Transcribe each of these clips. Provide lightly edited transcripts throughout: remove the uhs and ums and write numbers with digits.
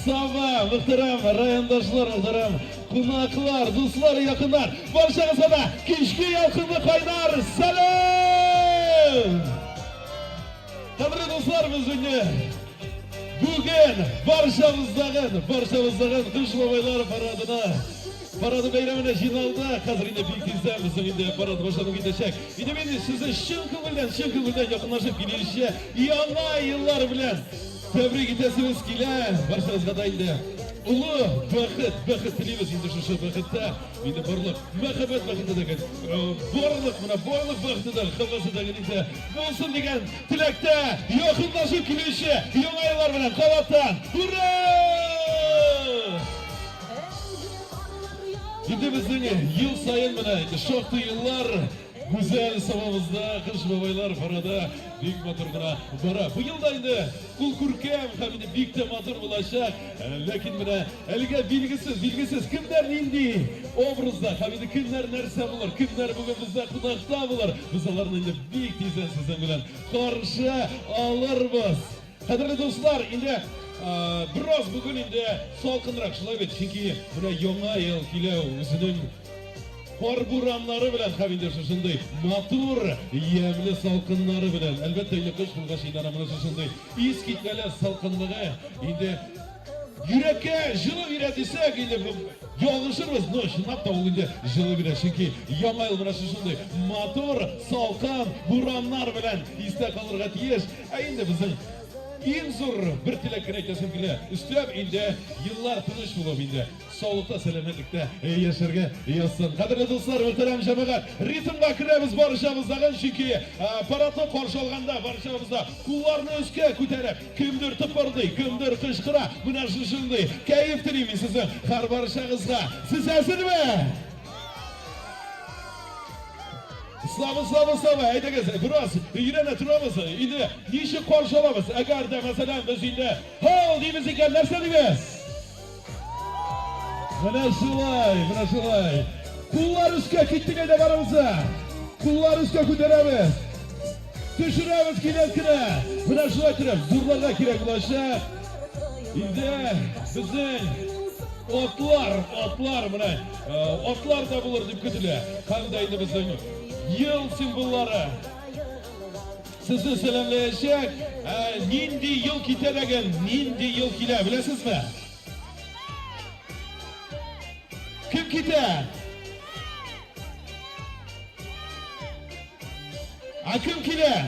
Sava, muhterem rayondaşlar, muhterem konaklar, dostlar, yakınlar. Barşağıza da kişki yakınlık kaynar. Selam! Kadri dostlar bizimle. Bugün Barşamızdağın Kış Babaylar Paradı beyramına jинaldı. Hazır indi büyük izler bizim indi paradı başlanıp gidecek. İndi ben size şınkı bilden yakınlaşıp gelişe yana yıllar bilen tebrik etesimiz kile. Barşamızga da indi. Ulu bakıt dileyimiz indi şu bakıtta. İndi barlık, muhabbet bakıtta da gel. Borlık bakıtta da kafası da geldi. Olsun degen tilekte yakınlaşıp gelişe yana yıllar bilen kavattan. Hurra! Şimdi bizden yıl sayın bana şoktu yıllar güzel sabahımızda Kış Babaylar parada büyük motoruna bara. Bu yılda indi kul kurkem hamide büyük de motor bulaşak. Lakin bana elge bilgisiz kimler indi obrazda hamide kimler nerse bulur kimler bugün bizde kudakta bulur. Biz onların indi büyük dizen sizden bilen karşı alırız. Kadirli dostlar indi biraz bugün indi salkınrak şılay bet çünkü buna yona yıl kile özünün korburamları bilen kabindir şuşunday matur yemli salkınları bilen elbette indi kış bulgaş inanamına şuşunday iz kitlele salkınlığı indi yürekke жылы bire desek indi yağışırız no şınap da indi жылы bire çünkü yona yıl buna şuşunday matur salkın buramlar bilen iste kalırga tiyeş indi bizim en zor bir tilekini aytasım kile. Üstüp indi yıllar tыныç bulup indi. Sağlıkta, selametlikte yaşarga yazsın. Kadirli dostlar, muhterem cemaat, ritmga kiremiz barışamızdagın çünkü paratı qarşı alganda barışamızda kullarını üstke ko'tarib, kimdir tıpırdı, kimdir kışkıra, buna şuşunday. Keyif tileymiz sizin har barışağızga. Siz hazırmı? Slava, aytagaz, biraz yine turamiz. Endi nechta qarshi olamiz? Agarda masalan biz endi hol deymiz ekan, narsa deymiz? Mana shulay. Qullar ustga ketdik ayda barimiz. Qullar ustga ko'taramiz. Tushiramiz kelayotgani. Mana shulay turib, zo'rlarga kerak bo'lsa. Endi bizning otlar mana otlar da bo'lur deb kutiladi. Qanday endi bizning yıl simbolları sizni selamlayacak nindi yıl kitelagan nindi yıl kile bilesiz mi? Kim kite? Kim kile?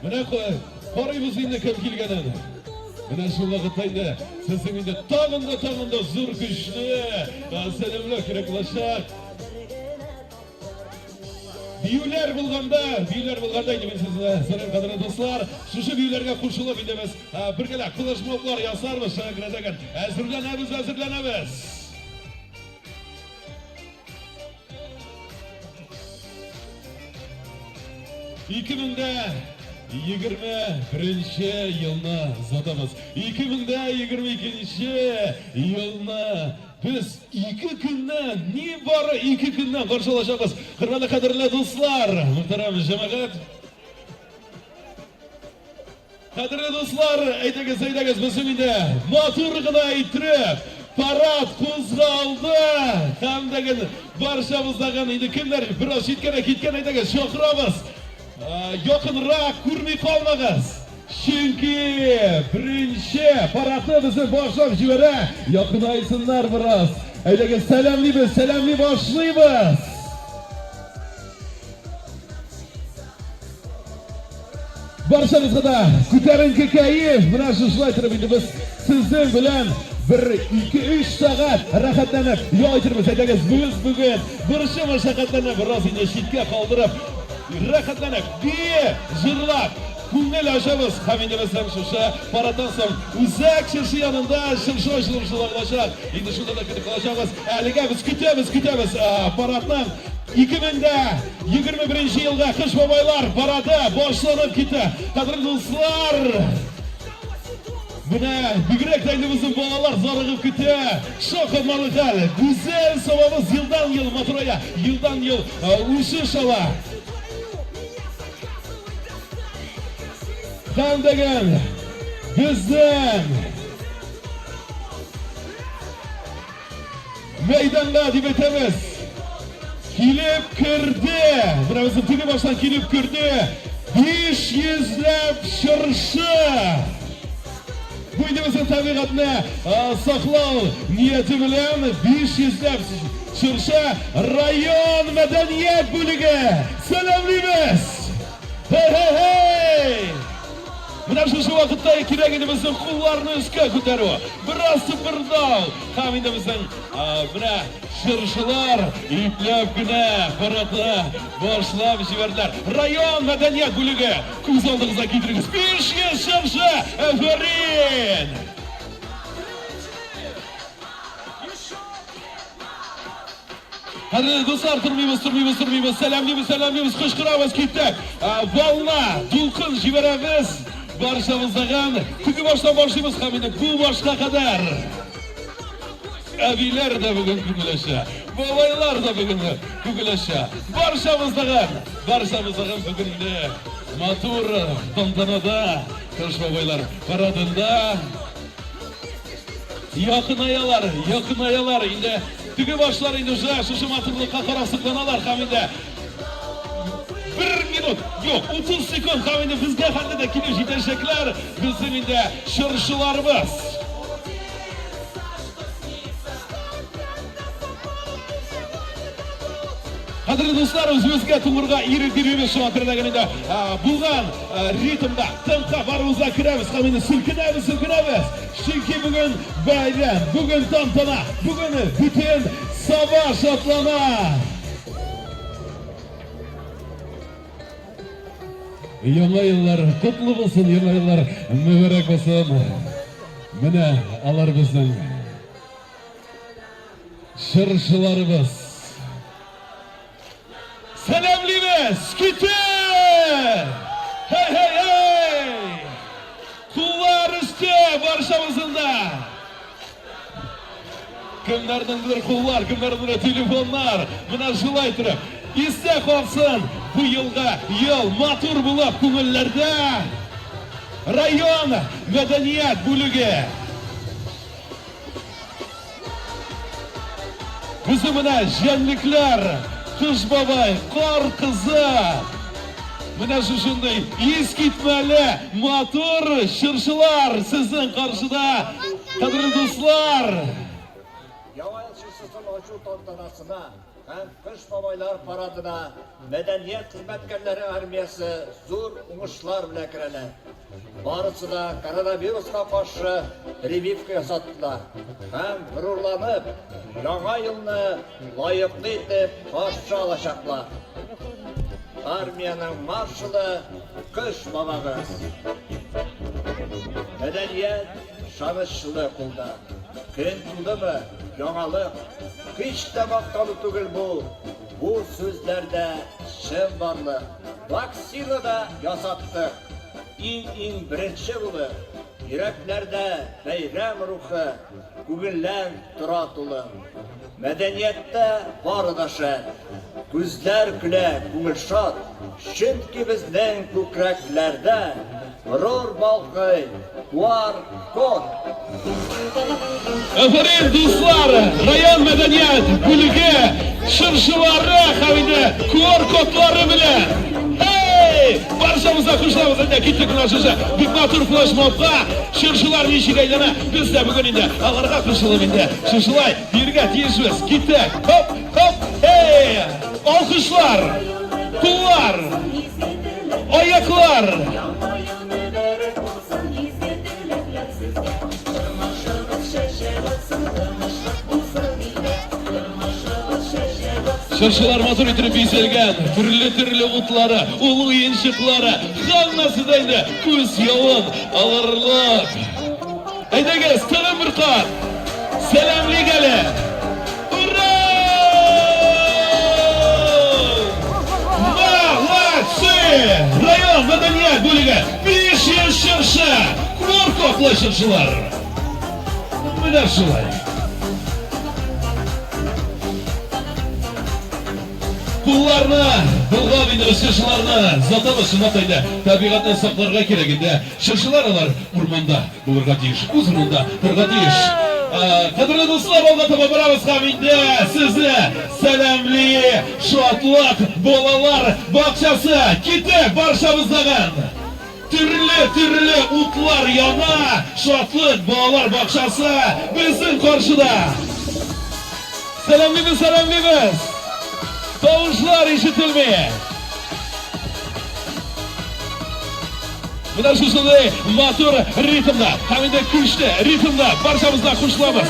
Mana qaraymiz endi kim kelganini. Mana shu vaqtda sizning endi tag'inda zo'r kuchli selamlar kerak bo'lacak. Biyular bo'lganda endi men sizga salom qadrli do'stlar, shu biyularga qo'shilib endi biz birgala qilishmoqlar yasarmiz, shagiradagan hazırlanamiz. Ikiminde 21 yılına zadamız. 2022 yılına biz 2 günden ne var 2 günden karşılaşacağız. Hürmetli kadirli dostlar, muhterem cemaat. Kadirli dostlar, aytagız bizim de motorgina itirib parat qo'zg'aldi. Hamdagin barchamizdagin endi kimlar biroz ketgan aytagız sho'qiramiz. Yakınrak kurmi kalmağız. Çünkü birinci paratı bizi başlap jibere yakın aysınlar biraz. Öyle selamli başlayımız. Barşamızda da ko'tarinki kayif buna şuşlay turib endi biz sizin bilen 1-2-3 saat rahatlanib yo'ytirmiz aytagız biz bugün birisi mashaqqatlarni biroz endi chetga qoldirib rahatlanib jırlab ko'ngil ochamiz. Hamingimiz ham shusha paradan so'ng uzak shirshi yanında shirshi olacak. Endi shunda da ketib qolamiz. Haliga biz kutamiz paraddan 2021 yılda Kış Babaylar paradi boshlanib ketdi. Qadrli do'stlar, buna bugünek bizim bolalar zarıgıp kütü. Şoka malıkal, güzel sabahımız yıldan yıl motoraya, yıldan yıl uçuş ala. Kandagan bizden meydanda deb aytamiz. Kelib kirdi. Biramizning tigi boshdan kelib kirdi. 500 lab shirshi. Bu indimizin tabiatni saqlov niyati bilan 500 lab shirshi rayon madaniyat bo'ligi. Salomlaymiz. Hey hey hey. Mana shu vaqtda kerakligimizning qo'llarni o'zga ko'taruv. Biroz birdoq hamindimizning mana shirshilar iplabgina paradni boshlab jibardilar. Rayon madaniyat bo'ligi ko'z oldingizga keltiramiz. 500 shirshi. Aferin. Hadi do'stlar, turmaymiz. Salomlaymiz, qo'shqiramiz, ketdik. Volna, to'lqin jibaramiz. Barchamizdan tugi boshdan boshlaymiz hamda bu boshqa qadar. Abilar da bugun kugulasha, boboylar da bugun kugulasha. Barchamizdan bugun motor tantanada Qo'sh boboylar paradida yaqinayalar endi tugi boshlar endi shu motorlikqa qarasıqlanalar hamda 1 minut yok 30 sekund hamda bizga hamda kelib yetishaklar bizim endi shirshilarimiz. Qadrli do'stlar, o'zimizga to'g'riga irib shu atrofdaganida bo'lgan ritmda tempo barimizni kiramiz, hamda silkinamiz. Chunki bugun bayram, bugun tantana, bugun butun sabah shodlana. Yangi yillar qutlug' bo'lsin, yangi yillar muborak bo'lsin. Mana alar bizning shirshilarimiz. Salomlaymiz, ketin! Hey! Qo'llar usti barchamizda. Kimlardandir qo'llar, kimlardandir telefonlar. Mana shulay turib, esda qolsin bu yilga yil motor bo'lib ko'ngillarda. Rayon madaniyat bo'ligi. Bizim mana janliklar Qish bobay, qor qizi. Mana shunday eskitmali motor shirshilar sizning qarshida. Qadrli do'stlar, Yangi yil shirshisining ochuv tantanasida ham Qish boboylar paradida madaniyat xizmatkorlari armiyasi zo'r o'ngishlar bilan kiradilar. Barısida koronavirusga qarshi прививка yasatdilar. Ham g'ururlanib, yangi yilni loyiqli etib qarshi olacaklar. Armiyaning marshali Qish bobomiz. Madaniyat shavishli qildi. Kun tuldimi? Yangilik hech de maqtalı tugul bu. Bu so'zlarda chin borlik. Vaksinada yasatdik. İn birinchi bo'lib, yuraklarda bayram ruhi, ko'ngillar turatuli. Madaniyatda boridashat, ko'zlar kular, ko'ngil shod. Chunki bizning ko'kraklarda g'urur balqi var kod. Aferin do'stlar, rayon madaniyat bo'ligi shirshilari hamda ko'r kodlari bilan. Barchamizga xushlamizda ketdik ulashishi. Big motor flash mobga shirshilarning ishigaylana bizda bugun endi ag'arga qo'shilib endi shirshilay birga tezimiz ketdik. Hop, hey! Olqishlar, qo'llar, oyoqlar. Shirshilar motor itirib bezalgan, turli o'tlari, ulu o'yinchiqlari, hammasida endi ko'z yovun, ag'irlik. Haydagiz, tag'in bir qat. Salomlik ali. Ura! Mag'latsi! Rayon madaniyat bo'ligi 500 shirshi, qo'rqoqli shirshilar. Mana shulay. Bunlarni, bulga bindi şırşılarını zaten şınataydı. Tabiatını saklarga kereginde. Şırşılar olar urmanda bulurga deyiş, uzununda durga deyiş. Kadırlı dostlar, olga taba barabız kaminde. Sizi selamli, şuatlık, bolalar, bakçası, kitek barşamızdagın. Türlü utlar yana, şuatlık, bolalar, bakçası bizim karşıda. Selamlıyız. Davuşlar işitilmeye. Buna şuşulay, matur ritimda, hem de güçlü ritimda barşamızda kuşlamız.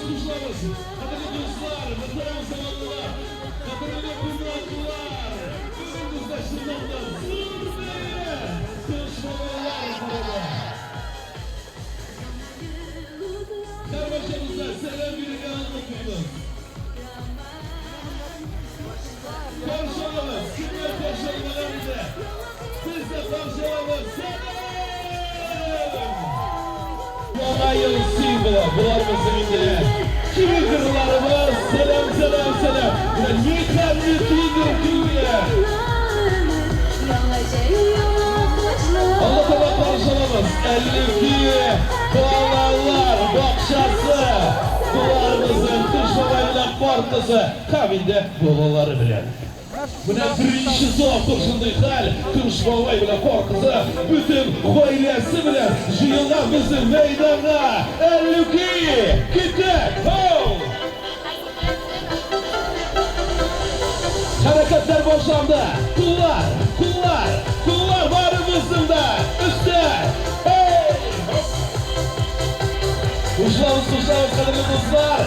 Kuşlamız. Kadırlı dostlar, muhterem zamanlılar, kadırlı kurnaklılar, önümüzde şınavda zırhlı kuşlamalar burada. Karmaşamızda selam birine anlatıyoruz. Karşılamız, kimler karşılamalar bize? Siz de karşılamız, selam! Yol simbolu, bular bizimle. Kimi kırlarımız, selam. Yeterli dünya. Allah tala karşılamız, 52 bağlarlar, bakşası. Bularımızın kış babayla partisi, kabinde bolaları bilen. Buna birinci soğuk kurşundu hal, kış babay bile korkusu, bütün ailesi bile jıyılan bizim meydana. 52 kitek, ho! Hareketler başlandı. Kullar varımızda. Üstte. Hey! Kuşlarımız kadırlı dostlar.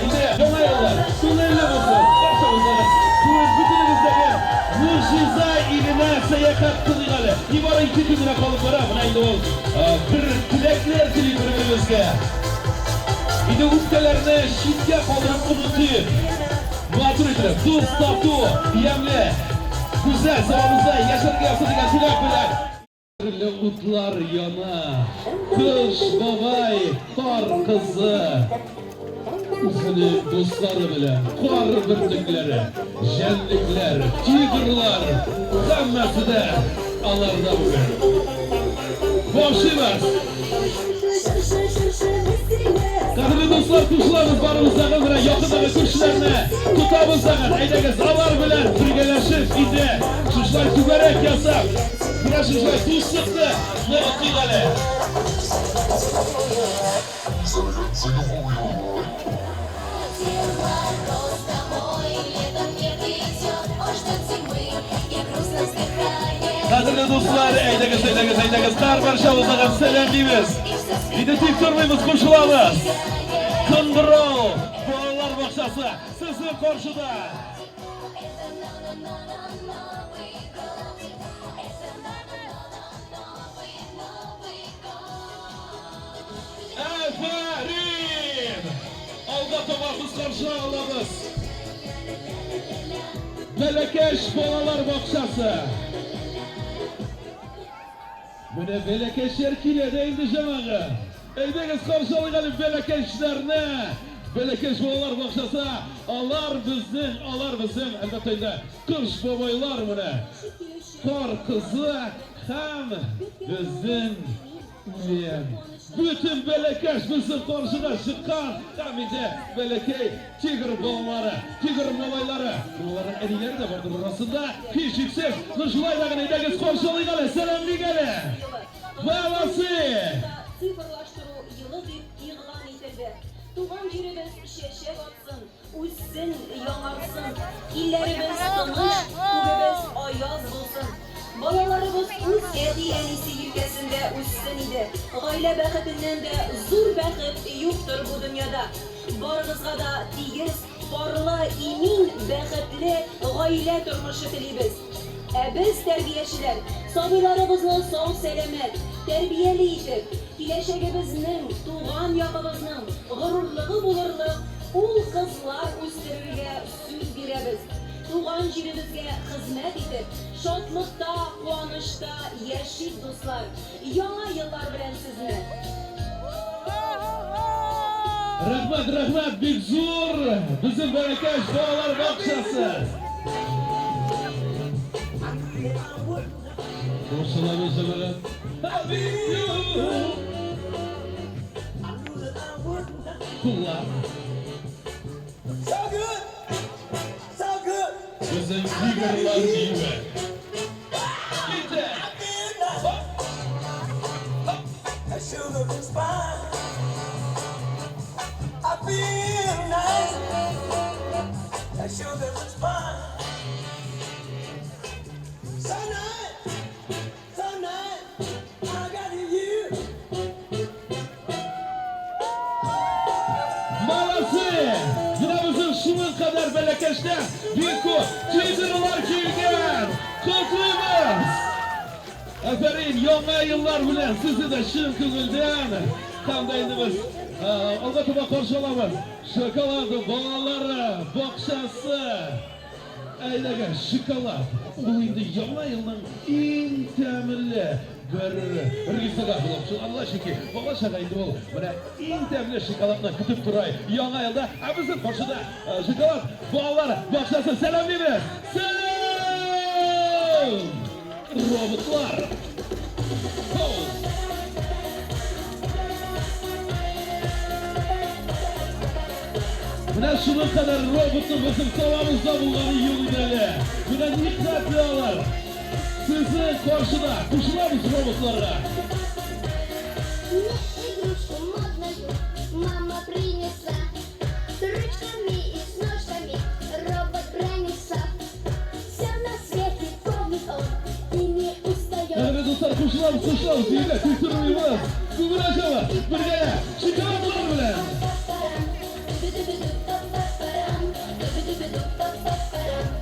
Yine yanayallar. Sunayla olsun. Karşımızda. Bütünümüzdeki mucize iline seyahat kılığalı. İbara 2 gününe kalıp var. Buna indi ol. Bir dilekler dili birbirimize. Bir de ülkelerini şiddet kaldırıp unutuyup. Muhatır edilir. Dost, tatlı, yemli, güzel, sağımızda yaşarık yapsın diye tilak bilen. Utlar yana, kış babay, kar kızı. Uzunu dostları bilen, kar birlikleri, jenlikler, tigrlar, hammasi de alarda bugün. Boşuyuz. Kadırlı dostlar, kuşlarımız barımızdağın bilen, yakındaki kuşlarını tutamızdağın, eydeniz alar bilen, birgeleşip indi, kuşlar tüberek yasak, buna kuşlar dostlukta, ne otluğalı. Kadırlı dostlar, eydeniz, kar barşamızdağın selam deyimiz. Bir de tek durmayımız kuşlarımız. Kındırol, Boğalar Bakşası, sizin karşıda. Aferin! Alda tabağımız karşı ağlamız. Belekeş Boğalar Bakşası. Buna Belekeş yerkiyle değildi cemağı. Eydeniz karşılayalım Belekeşlerine. Belekeş Boğalar Bakşası. Alar bizim. Elbette kış babaylar buna. Kar kızı hem bizim üyem. Bütün Belekeş bizim karşıda çıkan. Kamide Belekey, tigr boğaları, tigr babayları. Bunların erileri de vardır orasında. Hiç yüksek. Nuşulayla eydeniz karşılayalım. Selamlı gelin. Babası. Sıfırlaştırу yılı deyip ilan edildi. Tuğan yerimiz şeşe batsın, uçsun, yanarsın. İllerimiz tanış, kubemiz ayaz olsun. Balalarımız uz enisi yükesinde uçsun idi. Aile beketinden de zor bekit yoktur bu dünyada. Barınızga da tigiz, barlı, emin, bәхетле гаилә тормышы телибез. Biz tərbiyəçilər, sabırlarımızı sağ selamet, tərbiyəli itib, kиләчәгебезнең, туган ягыбызның гырырлыгы булырлык ул кызлар үстерергә сүз бирәбез. Туган җиребезгә хезмәт итеп, шатлыкта, куанышта яшик дуслар. Яңа еллар белән сезне. Rahmat, big zo'r. Bizim Barakash bolalar bog'chasi. Qo'shilamiz bilan. Happy you. Kullar. So good, so good. Bizim figürler gibi. Gide. That sugar is fine. I feel nice. That sugar is fine. So nice, so nice. I got you. Malası. Yine bizim şunun kadar Barakaş'ta bir kut figürler kilgan. Kutlayımız. Aferin, yanga yıllar bilen sizi de şın kızıldan. Qandaydınız? Albatta qarshi olaman. Shokoladi bolalar bog'chasi. Aylagan shokolad. Bu endi yanga yilning eng ta'minli bir risolat bo'lib, Alloh shukr. Bola shaqaydi ol. Mana eng ta'minli shokoladni kutib turay. Yanga yilda bizning qarshida shokolad bolalar bog'chasi salomlaymiz. Salom! Robotlar. Buna şunun kadar robotun bizim savamızda bulganı yolundaydı. Buna dikkatli alır. Sizin karşıda kuşlarımız robotlara. Мне игрушку модную мама принесла. С ручками и с ножками робот бронится. Все на свете помнит он и не устает. Evet dostlar kuşlarımız değil tutturmayız. Kıvıracağız. Bir gele şikalatlar bile.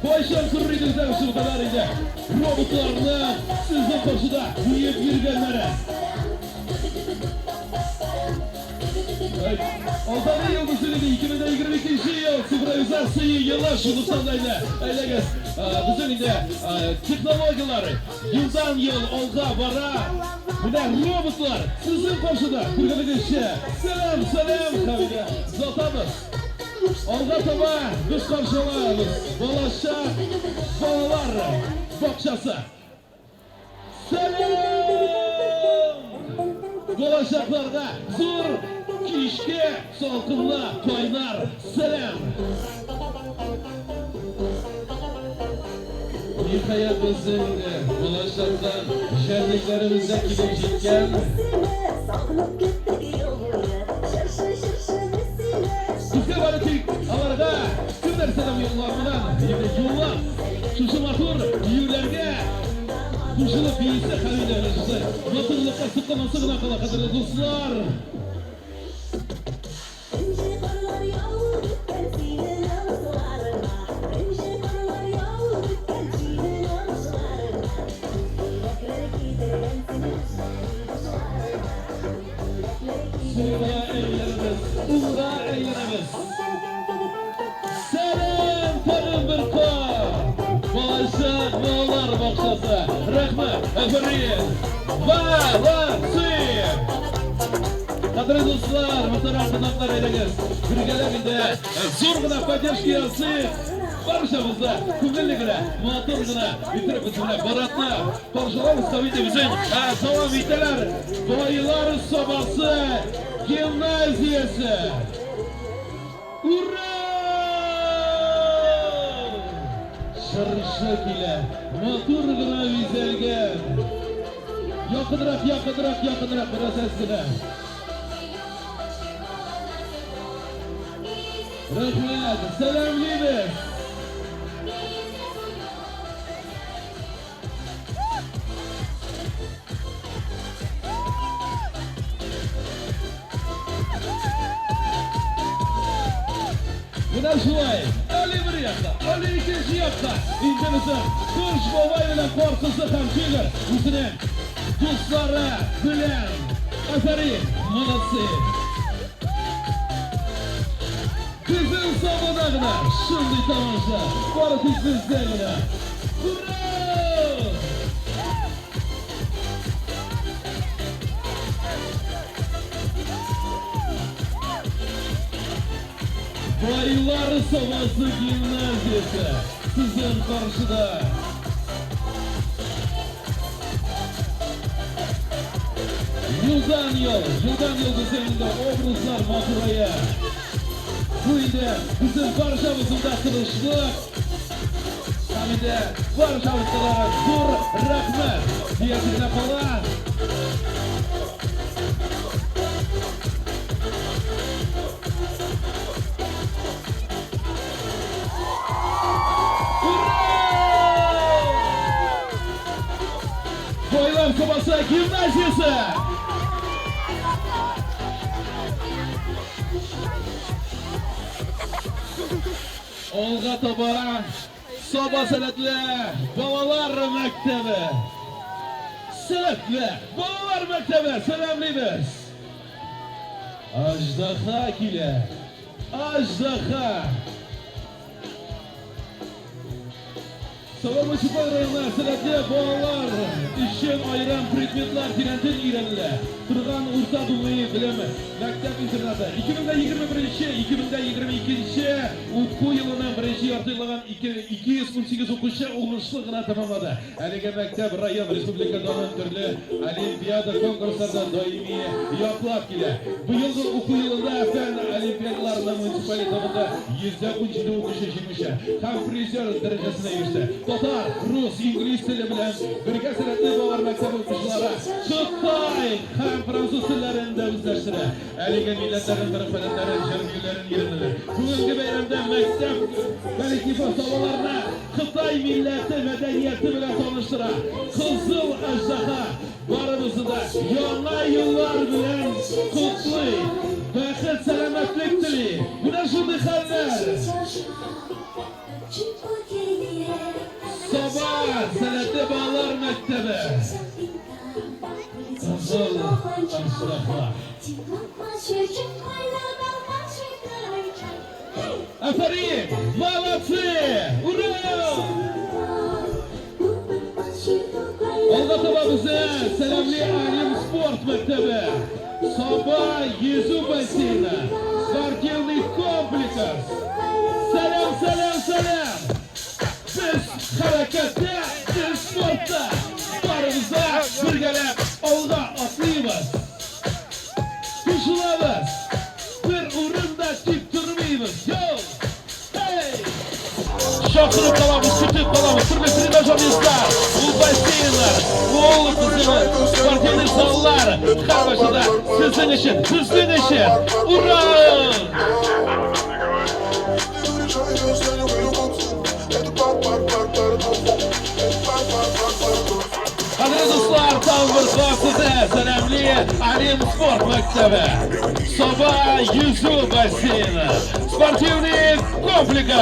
Başım kırrıydınızlar şu kadar ise robotlarla sizin karşıda büyük yürüyenlere. Altanı yıldızını da 2022 yıl sinkronizasyon yıllar şunu sandaydı. Öyle gez. Bizim indi teknolojileri yıldan yıl olga bara. Bu da robotlar sizin karşıda kırgınlık işi. Selam kavide zatamız. Olga taba biz karşılayalım. Bolaşak bolalar bog'chasi. Selam! Bolaşaklarga zo'r kishki so'lqinli to'ylar. Selam! Nihoyat bizning bolaşakdan sherliklarimizni kelib jetgan. Bizga balitik alarga kimlar selam yo'llardan yo'llab shu motor yurlarga qo'shilib biysa xaridorlarsiz motorlikqa siqqanmasa bunaqa qila qadrli do'stlar. Unga eğleniriz. Selam tarım bir kar. Bolaşak bolalar bog'chasi. Rahmat, aferin. Valasip. Qadrli do'stlar, muhtaram qonaqlar aylangiz. Birgalikda zo'rgina podдержкасы barchamizda ko'ngilligina, motorgina bitirib bizlar Baratni qarshilamiz tabiiyki bizning davom etalar. Boylar sobasi gimnaziyasi. Ura! Shirshak ila motorgina vizalgan. Yaqinroq biroz asgina. Rahmat, salomlaymiz. Buna şulay. Ali bir yakta, Ali ikinci yakta. İntemizin Kırş Bobay bilen korkusu ham tüyür. Üzünen dostları bilen. Aferin, молодцы. Kızıl sabadağına şimdi tamamsa. Barı sizlerine. Bravo! Baylar Savası Gimnaziyası sizin karşıda. Yıldan yıl düzeninde obrazlar maturaya. Bu ide bizim barşamızın da kılıçlık. Hem de barşamızlara zor rahmet diyetine falan. Boylar Sobası Gimnaziyası. Olga Tabara Soba Senetli Babalar Mektebi. Senetli Babalar Mektebi selamlıyız. Ajdaha kile. Ajdaha. Sabah Süper Rayonlar Senetli Babalar İşin ayıran predmetler Tirentin İranlı Tırgan Urta Dumlu'yu bilemi Mektep internatı 2021-2022 Utku yılının birinci yartılığın 218 okuşu uğurluğuna tamamladı. Әлеге Mektep Rayon Respublikadan türlü Olimpiyada konkurslarda daimi yapılap келе. Bu yılғы oku yılında fen olimpiyadalarının municipalitetinde %10 okuşu жеңуші. Ham призер derecesine erişti. Tatar, Rus, İngiliz tili bilen birge senetli Babalar Mektebi okuşuları Xitay hem Fransız tillerinde özleştirir. Әлеге milletlerin taraflarının jürgülerin yerindedir. Bugünkü bayramda mektep kolektifi sobalarına Xitay milleti medeniyeti bilen tanıştırar. Kızıl Ajdaha barımızı da yana yıllar bilen kutluy. Bakıt selametlik dili. Buna şunu haller. Sabah Senetli Bağlar Mektebi. Kızıl Ajdaha. Aferin! Молодцы! Ура! Olga Tabamızı selamlı Alim Sport Mektebi. Sabah Yüzü Basini. Спортивный комплекс. Selam selam selam. Biz harekette, biz sportta. Barımıza birgelep Olga atlıyız. Kuşulamız. Bir urunda tip durmayız. Yo! Hey! Şokırıp kalamız, kütüp kalamız. Türlü tribajamızlar, ulbaysinler, oğul kızımız, sportivli sallar. Karbaşıda sizin için, sizin için. Ura! Qadrli do'stlar, Tavbirqor size selamli Alim Sport Mektebi. Soba Yüzü Basini. Sportivniy kompleks.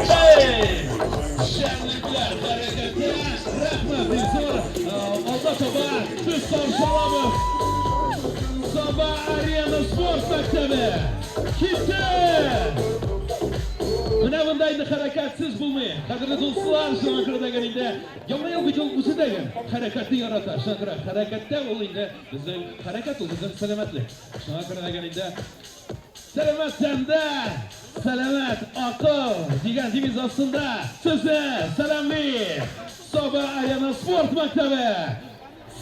Hey! Şenlikler hareketi. Rahmat Yüzür. Olda Soba biz tavşalamız. Soba Arena Sport Mektebi. Gitti! Buna bundaydı harakatsiz bulmayın. Qadrli do'stlar, Şankırı'da gelinde Yavruya gücül usidagi harakatni yaratar. Şankırı harakatda olayında bizim harakat ol, bizim selametlik. Şankırı'da gelinde selamettende selamet akıl degan deviz ostida sizni selamli Soba Arena Sport Mektebi.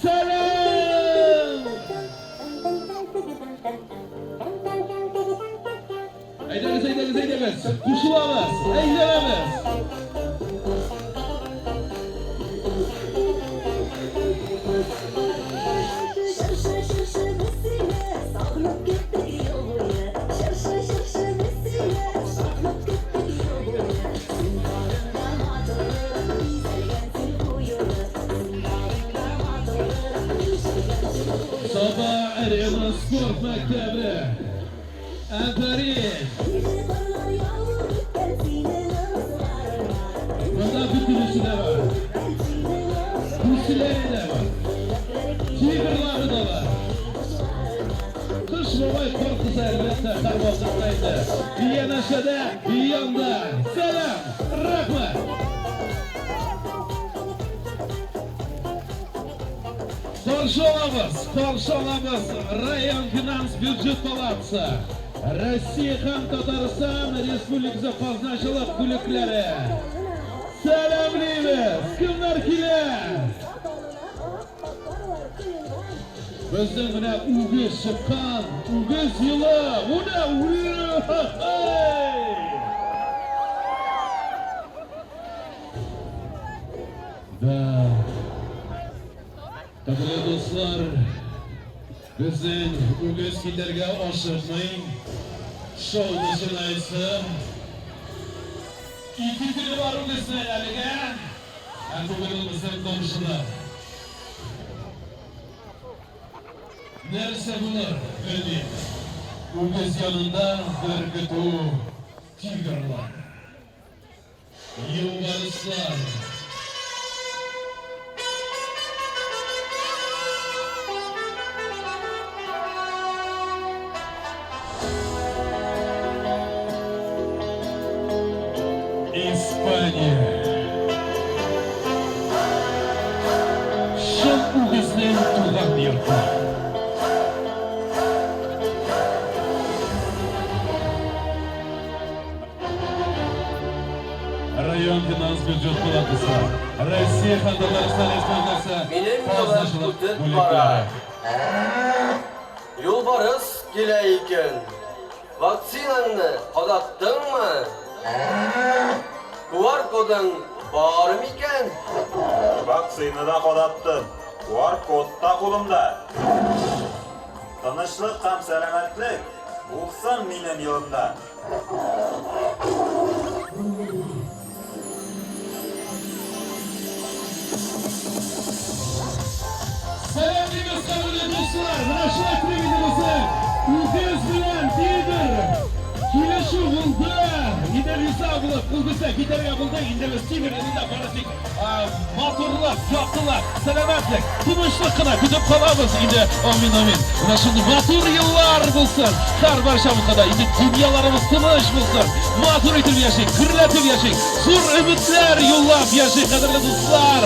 Selam! Eydemiz. Kuşulamız, eylememiz. Soba Arena Sport Mektebi. Aferin. Kısa Karboğaz'daydı. Yanaşada, yanda. Selam, rahmet. Qarşı olamiz. Rayon Finans Byudjet Palatasi. Rossiya ham Tatariston Respublikasi qatnashchilik guliklari. Salomlaymiz. Kimlar kelar? Bizning mana ugiz chiqqan, ugiz yili. Da. Qadrli do'stlar, bizning ugiz yillarga oshirmang. Şovdasını aytsam. İki günü var ugisni haliga. Bugunimizning konuşular. Nerse bular? Bilmayman. Ugiz yanında g'irgitu tigrlar. Yo'lbarslar. İspanya. Şol ugizning tug'an yurti. Rayon Finans Byudjet Palatasi. Rossiya ham Tatariston Respublikasi Benim butun para. Yo'lbars kelaykin. Vaksinanni qo'datdingmi? QR koding bormikan? Vaksinada qo'datdim. QR kodda qo'limda. Tinchlik ham salomatlik bo'lsin mening yo'limda. Selamlaymiz qadrli do'stlar. Mana shu aktivitamizni ugiz bilan Tiger kelishuv bo'ldi. İntervizlar qilgisa ketarga bo'ldi. Endi Tiger endi borasik motorlar, yoqdilar. Salomatlik, tinchlikni kutib qolamiz. Endi amin. Mana shunday motor yillar bo'lsin. Har barchamizga endi dunyolarimiz tinch bo'lsin. Motor etib yashang, gurlatib yashang. Zo'r umidlar yo'llab yashang qadrli do'stlar.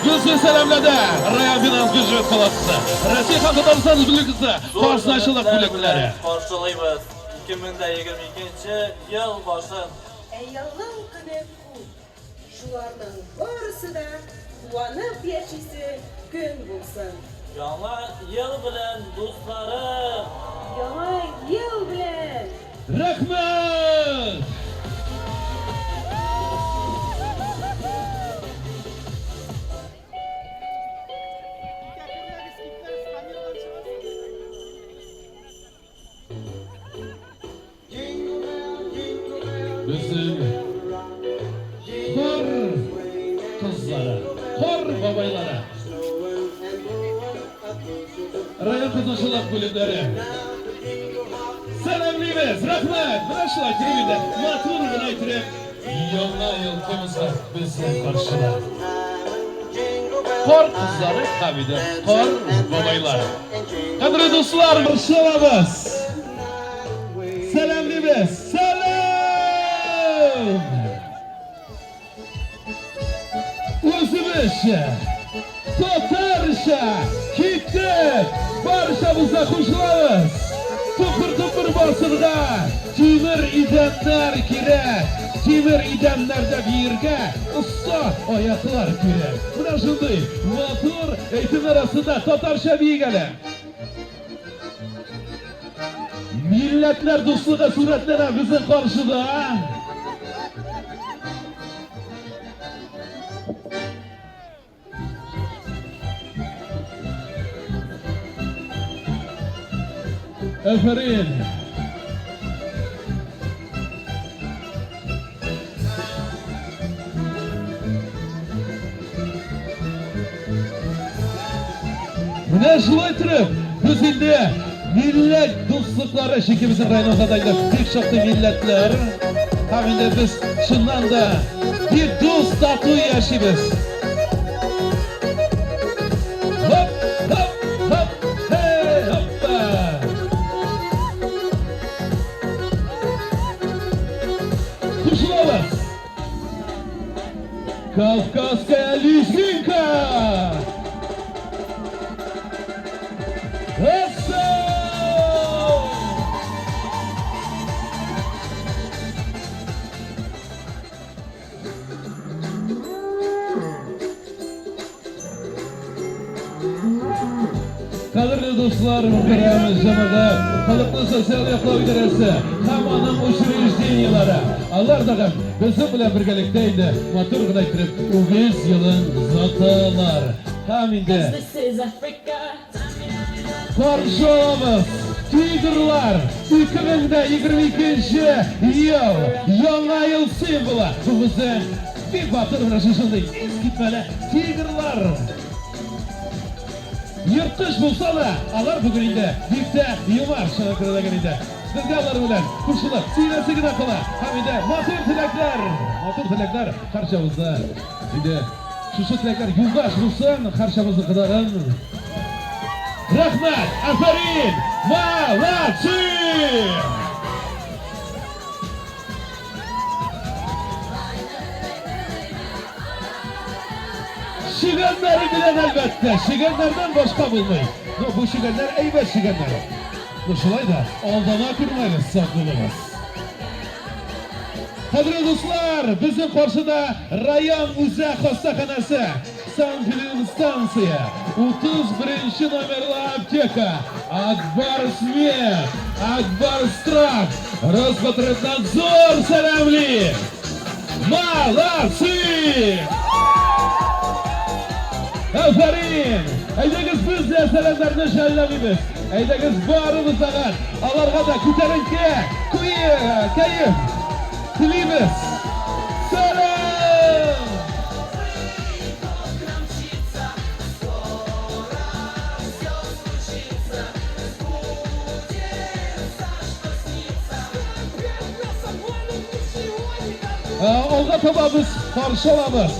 Bizga selamladi. Rayon Finans Byudjet Palatasi. Rossiya ham Tatariston Respublikasi qatnashchilik guliklari. Qarşılaymiz. 2022-yıl boshi. Yılın kuni ku. Shularning barasida quvonib yashaysi kun bo'lsin. Yangi yil bilan do'stlarim. Yangi yil bilan. Rahmat. Bizim hor kızlara, hor babaylara, rayon qatnashchilik guliklari. Selamlaymiz, rahmat. Mana shu tribunda motor bilan aytirib, yangi yil kunimizni bizni qarshilab. Hor qizlari hamida, hor babaylar. Qadrli do'stlar, qarshilamiz. Selamlaymiz. O'zimizcha, Tatarisha, ketdik, barchamizga qo'shilamiz. Tupur bosilg'a, temir idamlar kerak. Temir idamlarda bu yerga usta oyoqlar kerak. Mana shunday motor aytim arasida Tatarisha begaladi. Millatlar do'stligi suratlari bizning qarshida. Aferin. Mana shunday turib, biz endi millat do'stliklari shekimizning rayonidagi tekshirdi millatlar. Ham endi biz shundan da bir do'st tatu yashaymiz. Hop, hop, hop. Kafkaskaya Lysinka. Essa! Qadrli do'stlar, muhtaram jamoat, xalqning sotsial yoqlov idarasi, hammaning учреждениялari, allar dag'am bizim bilan birgalikda edi. Motor bilan kirib, 5 yilin zotalar. Ham endi This is Africa. qarshi olamiz. Tigerlar 2022 yil yangi yil simboli. Bu bizning bir batır uğraşışındayız. Eskitmeli Tigerlar. Yırtış bulsa da alar bugün indi. Birlikte yıllar şarkılagan edi. Sizga alar bilan qo'shilib, siyrasigina qola. Hamida motor tilaklar qarshamizda. Endi shu tilaklar yo'ldosh bo'lsin, qarshamizni qidarin. Rahmat, afarin, молодцы! Shiganlar bilan albatta, shiganlardan boshqa bo'lmaydi. Bu shiganlar aybat shiganlar. Bu shulayda oldama turmaymiz, sog'lig'imiz. Qadrli do'stlar, bizim qarshida Rayon Muzey xastaxonasi, Sanfilin stansiya, 31-nomerli apteka, Akbar Smet, Akbar Straf, Rospotrebnadzor salamli. Молодцы! Aferin! Aydagiz biz de salamlarni shallamaymiz. Aydagiz borimiz bilan alarga da ko'tarinki, kayf tilaymiz. Salom! Olga topa biz qarshi olamiz.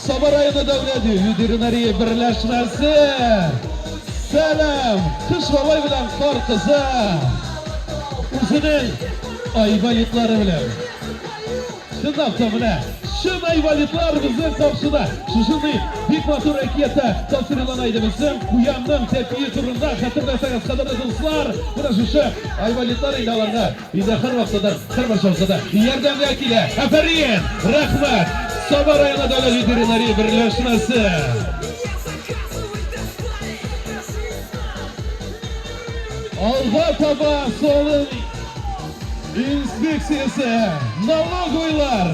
Sabah rayonu davlati veterinariya birlashmasi. Salam, qish havoy bilan qor qizi. O'zining ayvalitlari bilan. Shundoq tomina, shu ayvalitlar bizning qarshida. Shunday bek motor akiyata topshirilgan bizim Kuyamning tepiy turida xatirlasangiz qadrli do'stlar, mana shu ayvalitlar ilalarga ida har vaqtda, har vaqtda yordamga keladi. Afarin, rahmat. Sabah rayonu davlat veterinariya birlashmasi. Olga topa soliq inspeksiyasi, налоговыйлар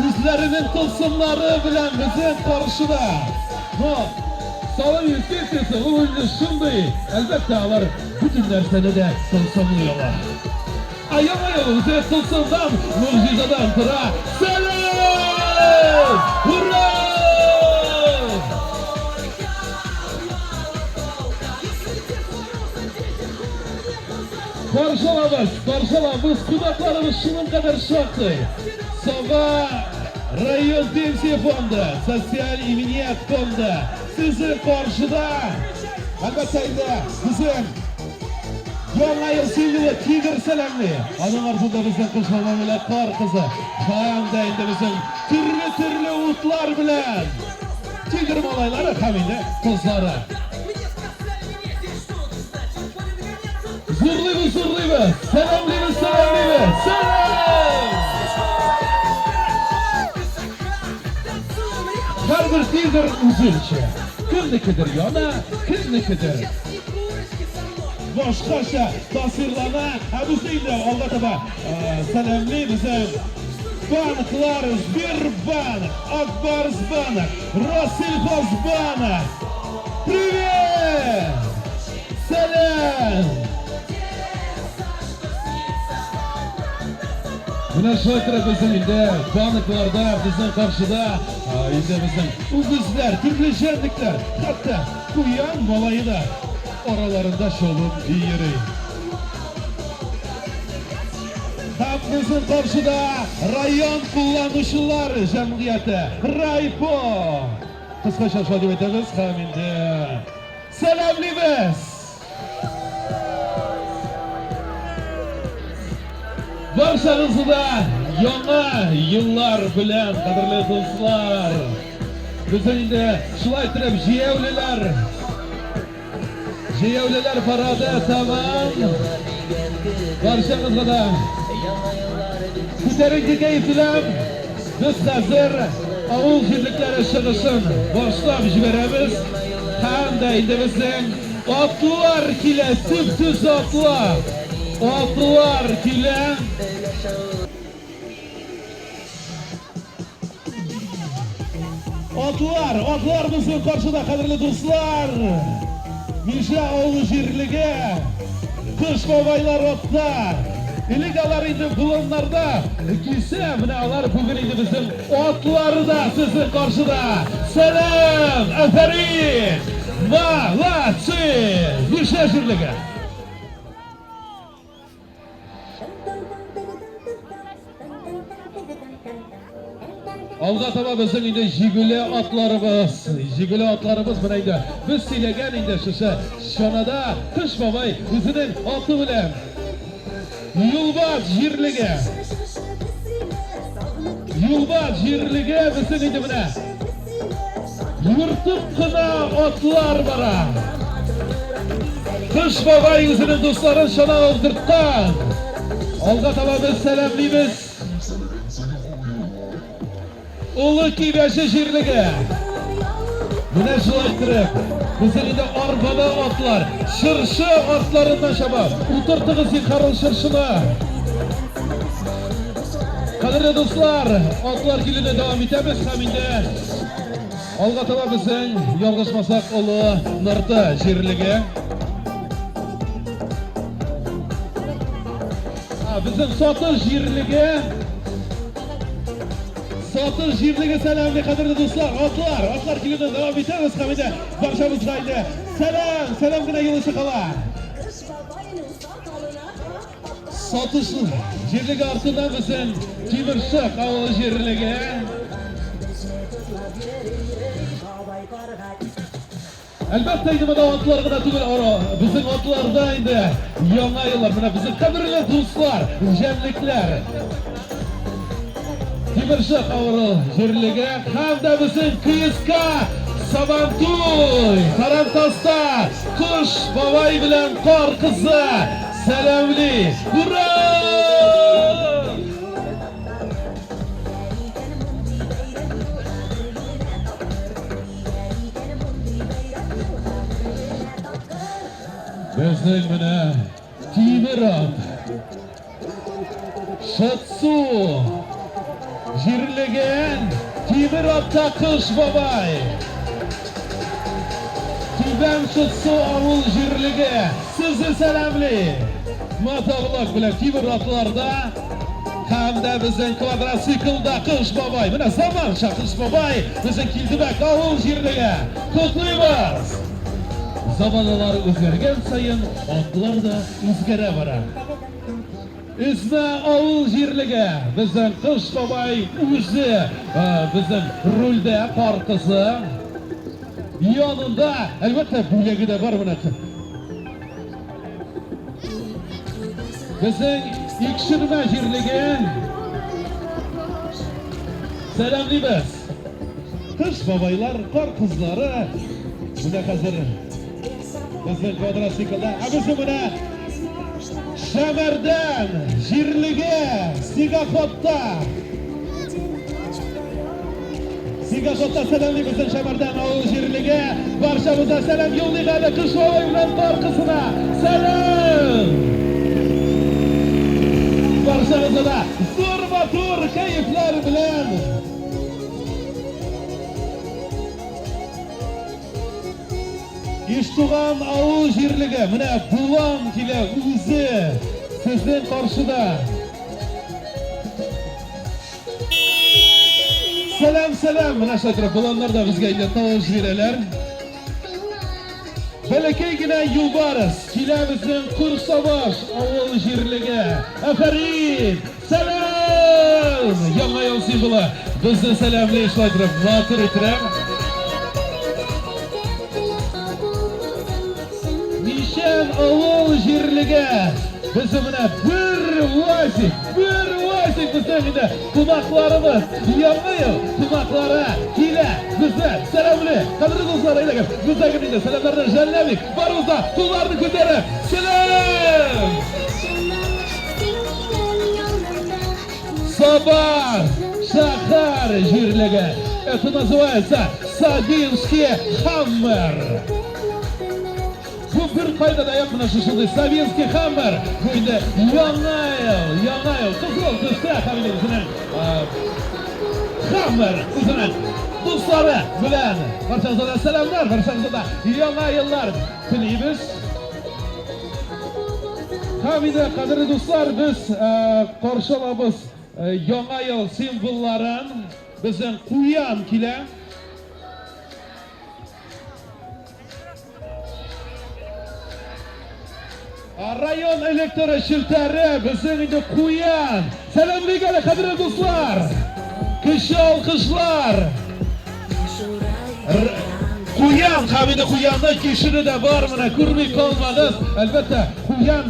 o'zlarining tılsımları bilan bizim qarshida. Soliq inspeksiyasi o'yini shunday, albatta ular butun narsani da tılsımlıyorlar. Ayamaya o'zi tılsımdan, mo'jizadan tura. Salam! Hurra! Qarshi olamiz, qudaklarimiz shunun qadar shoqdi. Sova rayon pensiya fondi, sotsial immuniyat fondi sizning qarshida. Albatta bizim yangi yil simboli Tiger salamli. Onun arzunda bizning qo'shmalar bilan qor qizi. Hamda endi bizim turli o'tlar bilan Tiger molaylari hamida qizlari. Zurlaymiz, salamlaymiz. Salam! Har bir Tiger o'zicha. Kimnikidir yana, kimnikidir boshqacha tasvirlana. Bizda olga topa salamli bizim banklar, Sberbank, Akbarsbank, Rossельхозbank. Привет! Salam! Buna şoytira bizim indi banklarda bizning qarshida indi bizim o'g'izlar, turli sherliklar, hatto Kuyan molayı da oralarında şolup yeri. Ham bizim qarshida rayon kullanışlar jamiyati, Raypo. Qisqacha shod etamiz ham endi. Salamlaymiz. Barchanızı da Яңа yıllar bilen kadırlı dostlar. Biz indi şulay ettirip Jiyevliler parada tamam. Barşamızga da Kuterenki keyiflem. Biz hazır avul jirliklere çıkışın başlap jiberemiz. Hem de indi bizden atlılar kile, tüp atlılar. Atlılar kile. Atlar bizim karşıda kadırlı dostlar. Mişa oğlu jirlige, kış babaylar otlar. İlikalar indi bulunlarda, giyse alar bugün indi bizim otları da sizin karşıda. Selam, aferin, malatsi, Mişa jirlige. Alga taba bizim indi jiguli atlarımız buna indi. Biz silegen indi şanada kış babay bizinin atı bilen. Yulbat jirlige bizim indi buna. Yırtıp kına atlar bara. Kış babay bizinin dostların şana aldırttan. Alga taba biz selamlıyız. Ulu kibeşi jirlige. Buna şulaştırıp bizden de arpada atlar, şırşı atlarından şabap. Uturtığız yıkarın şırşına. Kadirli dostlar, atlar gülüne devam etemiz haminde. Alga taba bizden yalgışmasak ulu nırtı jirlige. Bizim satış jirlige. Satış jirlige selamlı kadirli dostlar. Atlar gülüne devam etemiz haminde. Barşamız kaydı. Selam gına yılı çıkala. Satış jirlige artıdan bizim Timirşik avalı jirlige. Elbette indi bu atlar gına tügül ara. Bizim atlarda indi. Yanga yıllar. Bizim kadirli dostlar. Jenlikler. Timirşik avalı jirlige. Hem de bizim Kıyıska. Sabantuy, Tarantasta, kuş babay bilen kor kızı, selamli, hurra! Gözleyin bana, Timirot, Şatsu, jirligen, Timirot'ta kuş babay. Tüben şutsu avul jirlige, sizi selamli. Matavlak bilen Timirotlarda, hem de bizim kvadrasiklda kış babay. Buna zaman şakış babay, bizim kildibek avul jirlige. Kutluymaz. Zamanlar özgergen sayın, atlar da özgere vara. İsmi avul jirlige, bizim kış babay özü, bizim rulde parkısı. Yanında elbette bilegi de var bunun. Bizim ikşirme jirlige selamlıyız. Kış babaylar, kar kızları buna hazır. Bizim kvadrasiklda, bizim buna Şemerden, jirlige, Sigafotta. Sigafotta selamlı bizim Şemerden avul jirlige. Barşamıza selam yollayın kış babay bilen parkısına. Selam. Barşamıza da zor tur keyifler bilen. İştuğan avul jirlige. Mine bulan kile uzi. Sizden karşıda. Selam. Mine şakırı bulanlar da bizge ile tavuş vereler. Belki yine yulbarız. Kile bizim Kursavaş avul jirlige. Aferin. Selam. Yanga yol simbolu. Bizden selamlı işlatırıp vatır etirem. Nişan avul jirlige. Bizim bir vazik bizden bizning indi qonaqlarimiz yangi yil qonaqlari kela bizni salomli qadrli do'stlar aylagan bizdagi indi salomlarni jallabik barimizda qo'llarni ko'tarib salom Sabah shahar jirligi это называется Савинский Хаммер. Bu bir qaydada yaqinlashishdi. Savinskiy Hammer. Bu endi yangi yil qizil do'stlar familiyasining Hammer o'zining do'stlari bilan barchangizga salomlar, barchangizga yangi yillar tilaymiz. Hamida qadrli do'stlar, biz qarshi olamiz yangi yil simvollarin bizning Quyon kela. Rayon elektr shiltari bizning indi Quyon. Salomlar qadrli do'stlar. Kishi olqishlar. Quyon hamida Quyonda kishiri da bor, mana ko'rmay qolmadiz. Albatta Quyon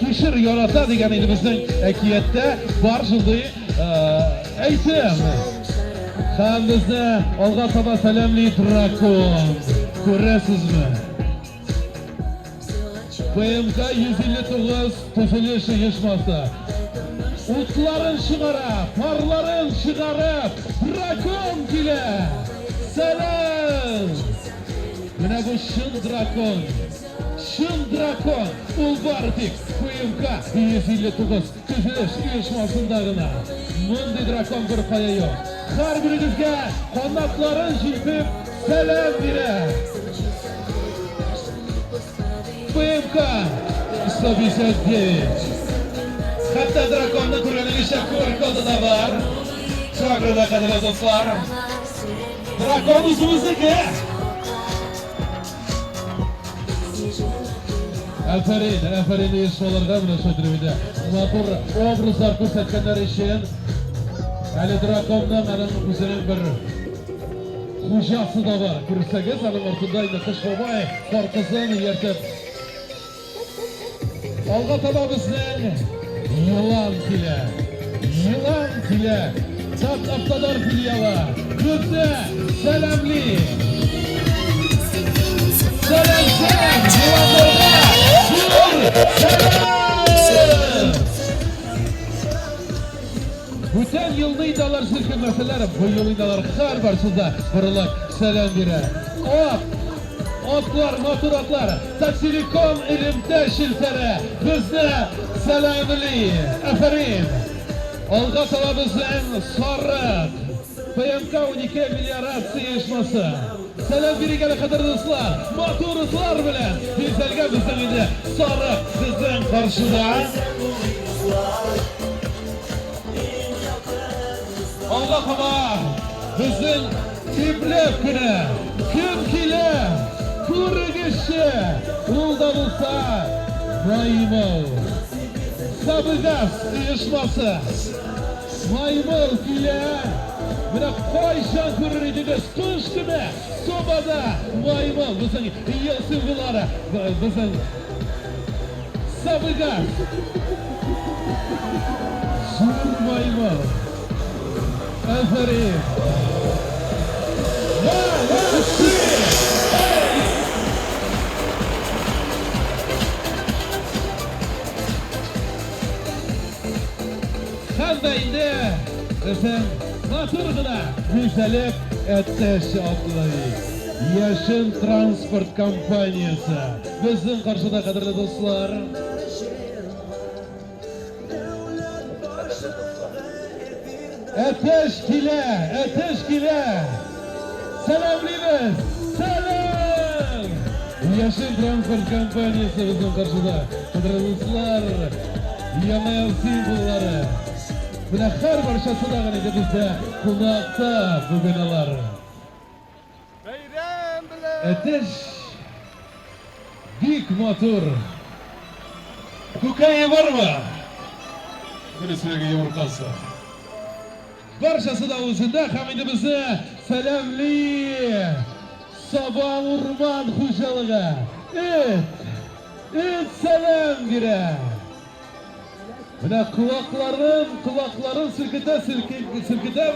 kishir yaratadi degan edi bizning akiyatda bor shunday aytim. Ham bizni olg'a toba salomli Drakon. Ko'rasizmi? BMK 159 tuzilishi uyushmasi o'tlarin shigarib, parlarin shigarib, Drakon kela. Salom! Mana bu shin Drakon. Shin Drakon Ulbartik BMK 159 tuzilish uyushmasidagina. Bunday Drakon bir qoya yo'q. Har biringizga qanotlarin jilpib salom beradi. BMK 159. Hatta Drakonni ko'rganingizcha ko'rko'zida bor. Sagrada qadrli do'stlar. Drakon o'zimizniki. Aferin yarışmalarda bile söylediğimde motor obrazlar ko'rsatganlar için Ali Drakon'dan benim o'zining bir xo'jasi da var. Ko'rsangiz, ana ortada indi Qishbobay qorqizini yertib olg'a toba bizning Yılan kela. Zat Avtodor filiali. Ko'pda salomli. Salom. Bütün yılda idalar sirkilmeseler, bu yıl idalar har barsında burilib salom beradi. Otlar, motor otlar, Taksilikom ilimda shiltari bizni salomli. Aferin. Olg'a toba bizning Soriq BMK 12 melioratsiya uyushmasi. Salom berigan qadrli do'stlar, motorlar bilan bezalgan bizning edi Soriq bizning qarshida. Olg'a toba bizning teplab kuni kim kela ko'rigishi ulda bo'lsa Maymol Sabigaz uyushmasi Maymol kela buna qo'yshan ko'rinadigan qo'shkina sobada Maymol bizning yil simvollari bizning Sabigaz Sur Maymol Aferin. Qanday endi desam, motorgina go'zallik etish otli. Yashin transport kompaniyasi bizning qarshida qadrli do'stlar. Etish kela. Salomlaymiz. Salom. Yashin transport kompaniyasi bizning qarshida qadrli do'stlar. Yangi yil simvollari. Buna har barchasi dag'in edi bizda qonaqda bugunalar. Bayram bilan. Etish Big motor. Ko'kayi bormi? Birisiga yumurtasi. Barchasi da o'zida hamida bizni salomli Sabah Urman xo'jaligi. Et salom beradi. Mine kulakların sirkete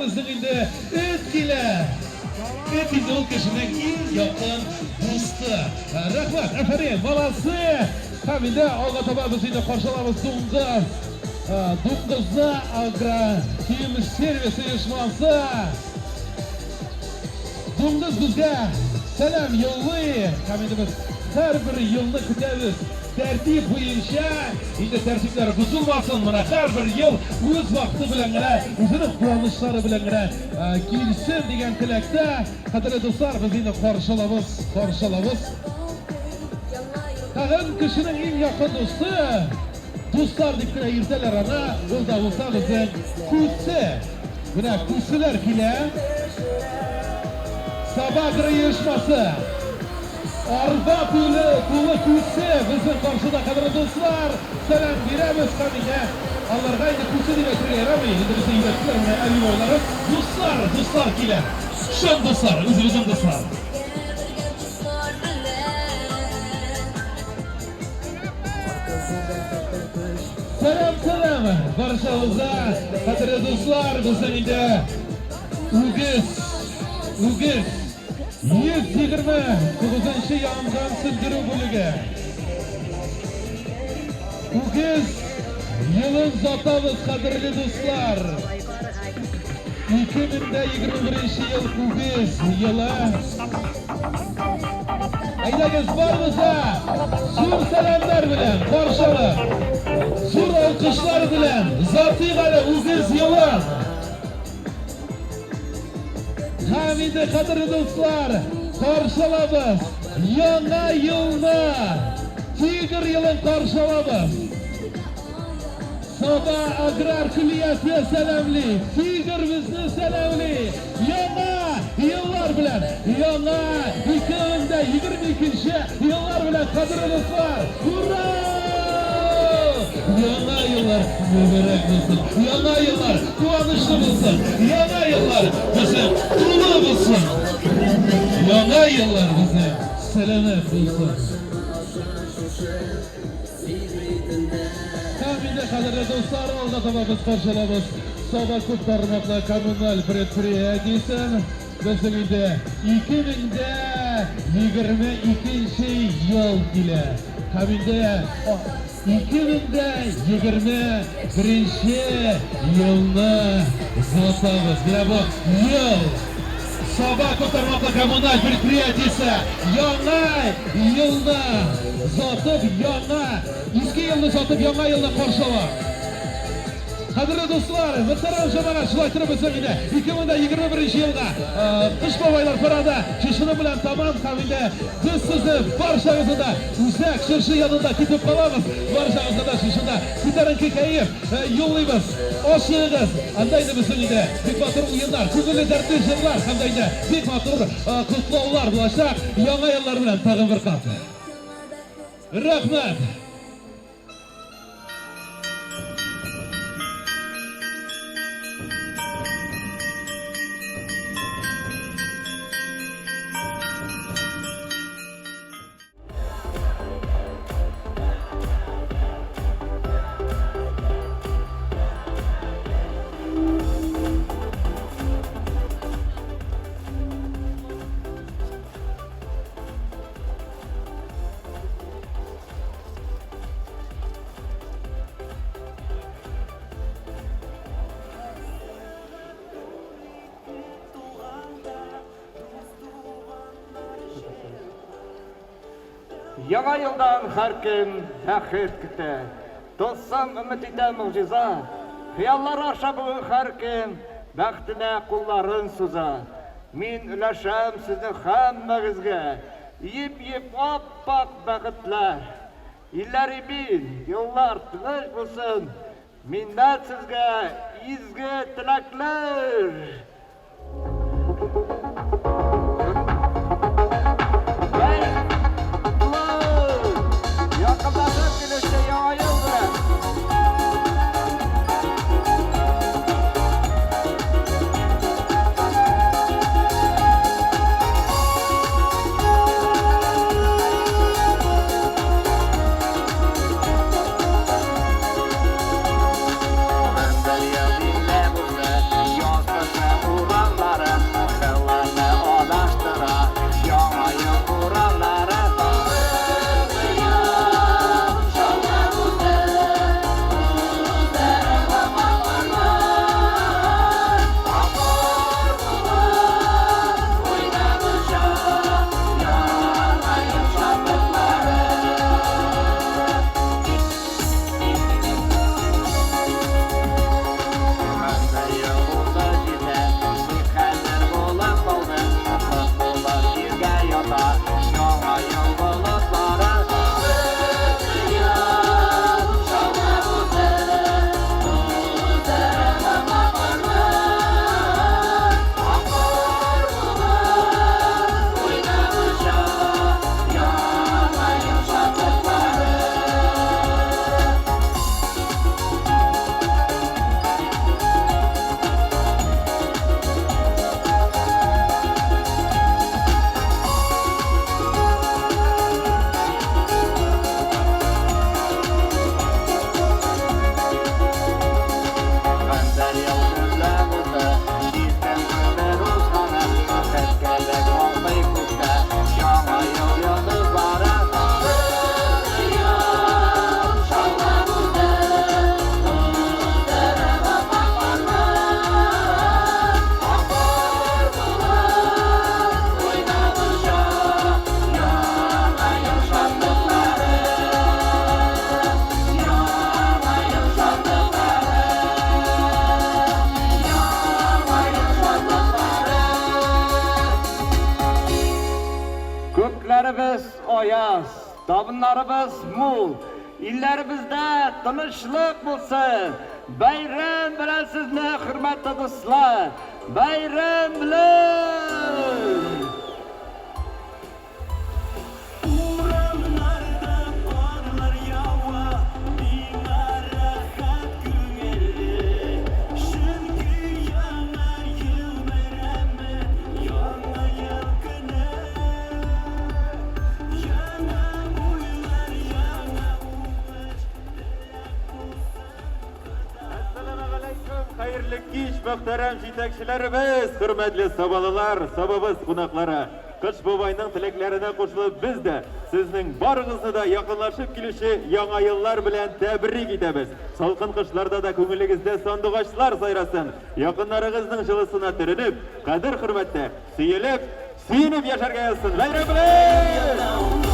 bizden indi etkile. Etkili ol kişinin en yakın dostu. Rahmet, aferin, balası. Hamide oğa taba bizini karşılamız Dunguz. Dunguz'da Agra Kiyim Servisi uyuşması. Dunguz bizge selam yollayı. Hamidimiz her bir yılını kütemiz. Tertip boyunca, indi tertipler bozulmasın buna. Her bir yıl öz vakti bilen gene, özünün kuvvetleri bilen gene kilsin degan tilakda, qadrli do'stlar, biz endi qarşılabız. Tag'in kishinin eng yaqin do'sti, do'stlar deb gina yursalar ana, o'zda bo'lsa bizning kursi. Buna kursilar kela. Sabagri yurishmasi. Arba puli kursi bizim karşıda qadrli do'stlar. Selam beramiz qamiga. Allarga endi kursi deb aytiraveramiz. Endi biz yigitlar bilan ayollar do'stlar kelar. Shon do'stlar, o'zimizning do'stlar. Selam barchamizga qadrli do'stlar, bizning endi Ugiz 129 yong'in sindiruv bo'ligi. Ugiz yilin zotamiz qadrli do'stlar. 2021 yil Ugiz yili. Aydagiz bormisa, zo'r salomlar bilan qarshilab, zo'r olqishlar bilan zotiy g'ala Ugiz yili. Hamide qadrli do'stlar, qarshilamiz yangi yilni, Tigr yilini qarshilamiz. Soba agrar kulliyati salamli, Tigr bizni salamli. Yangi yillar bilan, yangi 2022 yillar bilan qadrli do'stlar. Hurra! Yangi yillar muborak bo'lsin. Yangi yillar quvonchli bo'lsin. Yangi yillar bizim to'la bo'lsin. Yangi yillar bizim salomat bo'lsin. Hamida qadrli do'stlar, albatta biz qarshilamiz. Soba ko'p tarmoqli kommunal предприятиесі bizning endi 2022 yil kela. Hamida 2021 yilni zotamiz. Bu yil Soba ko'tarmoqli kommunal предприятиесі yangi yilni zotib, eski yilni zotib, yangi yilni qarshilab. Qadrli do'stlar, muhtaram jamoatchilar, bizning 2021 yilda qish boboylar paradi kishini bilan tamom hamida biz sizni barchamizni uzak shirshi yanida ketib qolamiz. Barchamizni shishida ko'tarinki kayf yo'llaymiz. Oshig'iz, andayda bizning bek motor o'yinlar, ko'ngilli dardli jillar, hamda bek motor qutlovlar bo'lsa, yangi yillar bilan tag'in bir qat. Rahmat. Яңа елдан һәр кем бәхет көтә. Тылсым өмет итә могҗиза. Хыяллар аша бүген һәр кем бәхтенә кулларын суза. Мин өләшәм сезнең һәммәгезгә. Йип аппак бәхетләр. Илләр бин, еллар тыныч булсын. Миннән сезгә изге теләкләр. Табыннарыбыз мул. Илләребездә тынычлык булсын. Bayram bilan sizni hurmatli do'stlar. Bayram bilan. Hayırlı kech, muhtaram yetakchilarimiz, hurmatli saboqlar, sababız qo'noqlari. Qish bobayning tilaklarini qo'shilib biz de sizning barig'izni da yaqinlashib kelishi yangi yillar bilan tabrik etamiz. Salqin qishlarda da ko'ngilingizda sandig'ochlar sayrasin. Yaqinlaringizning jilisini tirinib, qadr hurmatda, suyilib, suyunib yasharga yazsin. Bayram bilan!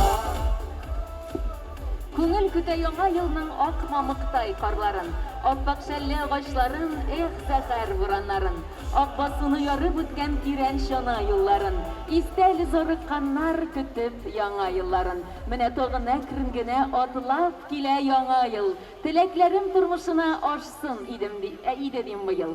Күңел көтә яңа елның ак мамыктай карларын, аппак шәлле агачларын, сәхәр бураннарын, ак басуны ярып үткән тирән чана юлларын, истәле зарыкканнар көтеп яңа елларын. Менә тагын әкрен генә атлап килә яңа ел. Теләкләрем тормышына ашсын иде дим быел.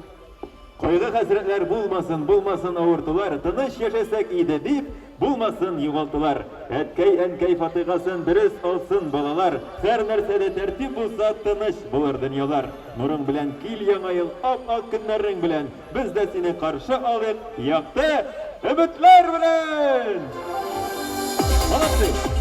Кайгы хәсрәтләр булмасын авыртулар, тыныч яшәсәк иде дип, булмасын югалтулар. Әткәй фатыйгасын дөрес алсын балалар, һәр нәрсәдә тәртип булса тыныч булыр дөньялар. Нурың белән кил яңа ел, ап-ак көннәрең белән, без дә сине каршы алыйк, якты өметләр белән. Молодцы!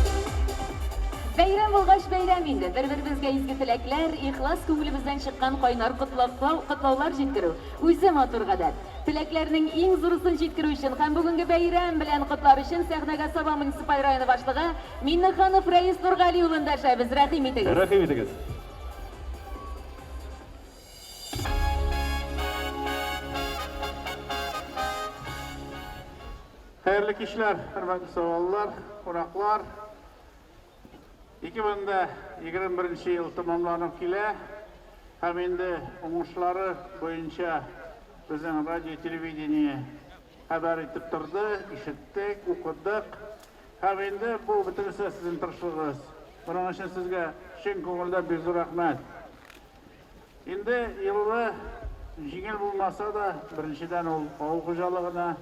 Бәйрәм булгач бәйрәм инде. Бер-беребезгә изге теләкләр, ихлас күңелебездән чыккан кайнар котлаулар җиткерү. Үзе матур гадәт. Теләкләрнең иң зурысын җиткерү өчен һәм бүгенге бәйрәм белән котлар өчен сәхнәгә Саба муниципаль районы башлыгы Миннеханов Рәис Нургали улын дәшәбез. Рәхим итегез. Рәхим итегез. Хәерле кичләр, хөрмәтле саваллар, кунаклар. 2021 ел тәмамланып килә. Һәм инде уңышлары буенча безнең радио телевидение хәбәр итеп торды, ишеттек, укыдык. Һәм инде бу бөтенесе сезнең тырышлыгыгыз. Буның өчен сезгә чын күңелдән бик зур рәхмәт. Инде елы җиңел булмаса да, беренчедән ул авыл хуҗалыгына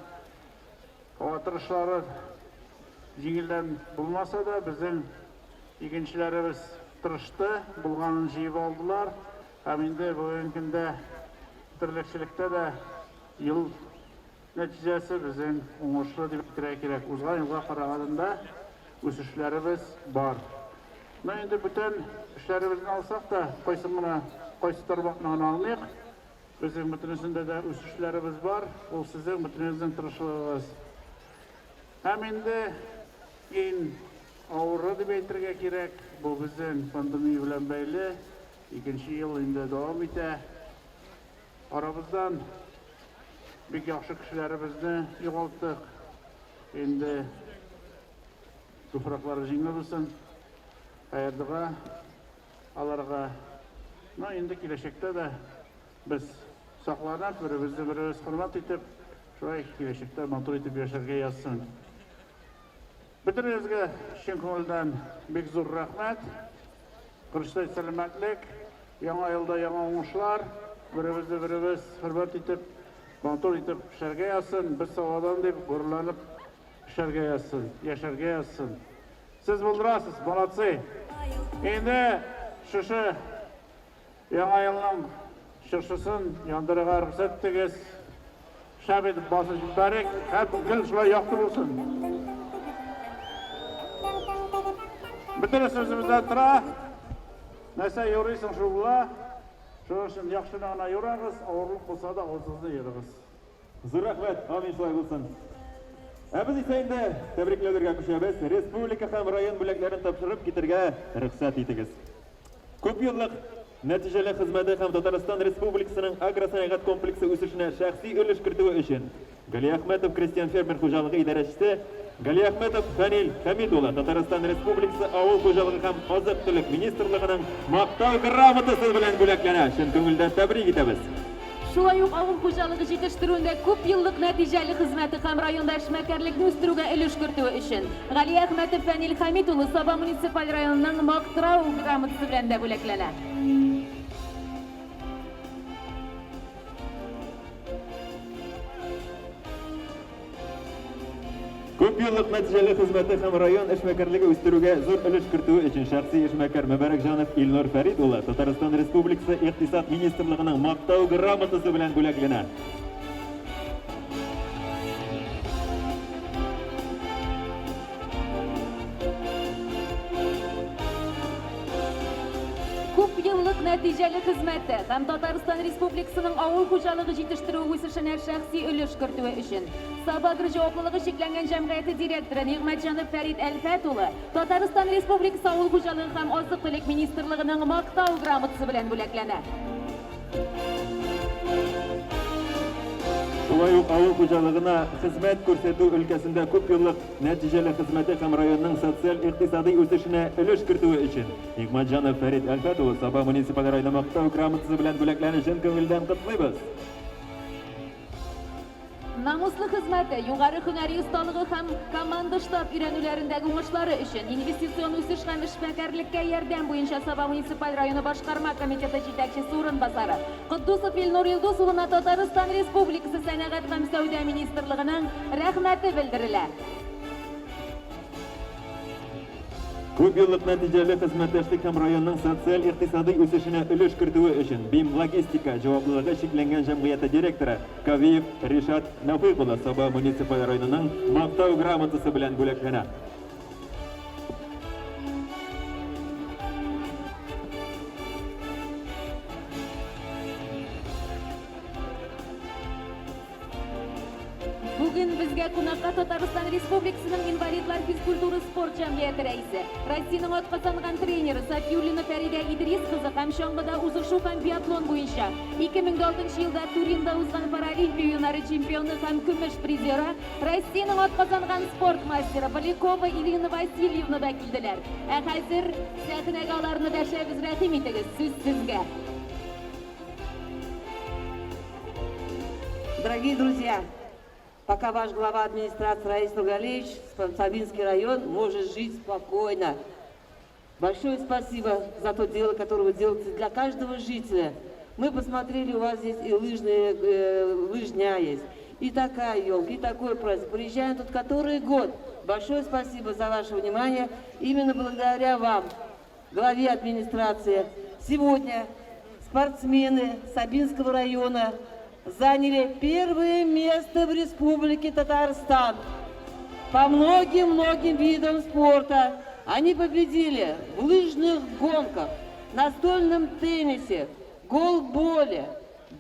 тырышлары җиңелдән булмаса да, безнең игенчеләребез тырышты, булганын җыеп алдылар. Һәм инде бүгенге көндә терлекчелектә дә ел нәтиҗәсе безнең уңышлы дип әйтергә кирәк. Узган елга караганда үсешләребез бар. Инде бүтән эшләребезне алсак та, кайсы тармакны алмыйк. Безнең бөтенесендә дә үсешләребез бар. Ул сезнең бөтенегезнең тырышлыгыгыз. Һәм инде иң авыры дип әйтергә кирәк, бу безнең пандемия белән бәйле. Икенче ел инде дәвам итә. Арабыздан бик яхшы кешеләребезне югалттык. Инде туфраклары җиңел булсын. Хәердәгә аларга, инде киләчәктә дә без сакланып, беребезне-беребез хөрмәт итеп, шулай киләчәктә матур итеп яшәргә язсын. Бөтенегезгә чын күңелдән бик зур рәхмәт. Кырыштай сәламәтлек, яңа елда яңа уңышлар, беребезне-беребез хөрмәт итеп, матур итеп эшләргә язсын, без сауадан дип горурланып эшләргә язсын, яшәргә язсын. Сез булдырасыз, молодцы. Инде шушы яңа елның чыршысын яндырырга рөхсәт итегез. Шәп итеп басып җибәрик, һәм көн шулай якты булсын. Bütün sözümüzden tıra, neyse yoruyorsun şuğla, şunun için yaxşılığına yorarız, ağırlık olsa da olsuzda yeririz. Zor rəhmət, amin şulay olsun. Biz ise indi təbriklərə köşəbiz, Respublika һәм район бүләкләрен тапшырып китергә рөхсәт итегез. Күп еллык нәтиҗәле хезмәте һәм Татарстан Республикасының агросәнәгать комплексы үсешенә шәхси өлеш кертүе өчен Гали Әхмәтов крестьян фермер хуҗалыгы идарәчесе, Гали Әхмәтов Фәнил Хәмид улы Татарстан Республикасы авыл хуҗалыгы һәм азык-төлек министрлыгының мактау грамотасы белән бүләкләнә. Чын күңелдән тәбрик итәбез. Шулай ук авыл хуҗалыгы җитештерүендә күп еллык нәтиҗәле хезмәте һәм районда эшмәкәрлекне үстерүгә өлеш кертүе өчен Гали Әхмәтов Фәнил Хәмит улы Саба муниципаль районының мактау грамотасы белән дә бүләкләнә. Күп еллык нәтиҗәле хезмәте һәм район эшмәкәрлеге үстерүгә зур өлеш кертүе өчен шәхси эшмәкәр Мөбарәкҗанов Илнур Фәрит улы Татарстан Республикасы Икътисад министрлыгының мактау грамотасы белән бүләкләнә. Күп еллык нәтиҗәле хезмәте һәм Татарстан Республикасының авыл хуҗалыгы җитештерү үсешенә шәхси өлеш кертүе өчен Саба җаваплылыгы шикләнгән җәмгыяте директоры Нигъмәтҗанов Фәрит Әлфәт улы Татарстан Республикасы авыл хуҗалыгы һәм азык-төлек министрлыгының мактау грамотасы белән бүләкләнә. Шулай ук авыл хуҗалыгына хезмәт күрсәтү өлкәсендә күп еллык нәтиҗәле хезмәте һәм районның социаль-икътисади үсешенә өлеш кертүе өчен Нигъмәтҗанов Фәрит Әлфәт улы Саба муниципаль районы мактау грамотасы белән бүләкләнешен күңелдән котлыйбыз. Намуслы хезмәте, югары һөнәри осталыгы һәм команда штаб өйрәнүләрендәге уңышлары өчен инвестицион үсеш һәм эшмәкәрлеккә ярдәм буенча Саба муниципаль районы башкарма комитеты җитәкчесе урынбасары Куддусов Илнур Илдус улына Татарстан Республикасы сәнәгать һәм сәүдә министрлыгының рәхмәте белдерелә. Күп еллык нәтиҗәле хезмәттәшлек һәм районның социаль-икътисади үсешенә өлеш кертүе өчен БИМ логистика җаваплылыгы шикләнгән җәмгыяте директоры Кавиев Ришат Нәфыйк улы Саба муниципаль районының мактау грамотасы белән бүләкләнә. Бүген безгә кунакка Татарстан Республикасының инвалидлар физкультура спорт җәмгыяте рәисе, Россиянең атказанган тренеры Сафиуллина Фәридә Идрис кызы һәм чаңгыда узышу һәм биатлон буенча 2006 елда Туринда узган Паралимпия уеннары чемпионы һәм көмеш призеры Россиянең атказанган спорт мастеры Полякова Ирина Васильевна да килделәр. Ә хәзер сәхнәгә аларны дәшәбез, рәхим итегез, сүз сезгә. Дорогие друзья, пока ваш глава администрации Раис Нургалевич, Сабинский район, может жить спокойно. Большое спасибо за то дело, которое вы делаете для каждого жителя. Мы посмотрели, у вас здесь и лыжня есть, и такая елка, и такой праздник. Приезжаем тут который год. Большое спасибо за ваше внимание. Именно благодаря вам, главе администрации, сегодня спортсмены Сабинского района заняли первое место в Республике Татарстан по многим видам спорта. Они победили в лыжных гонках, настольном теннисе, голболе,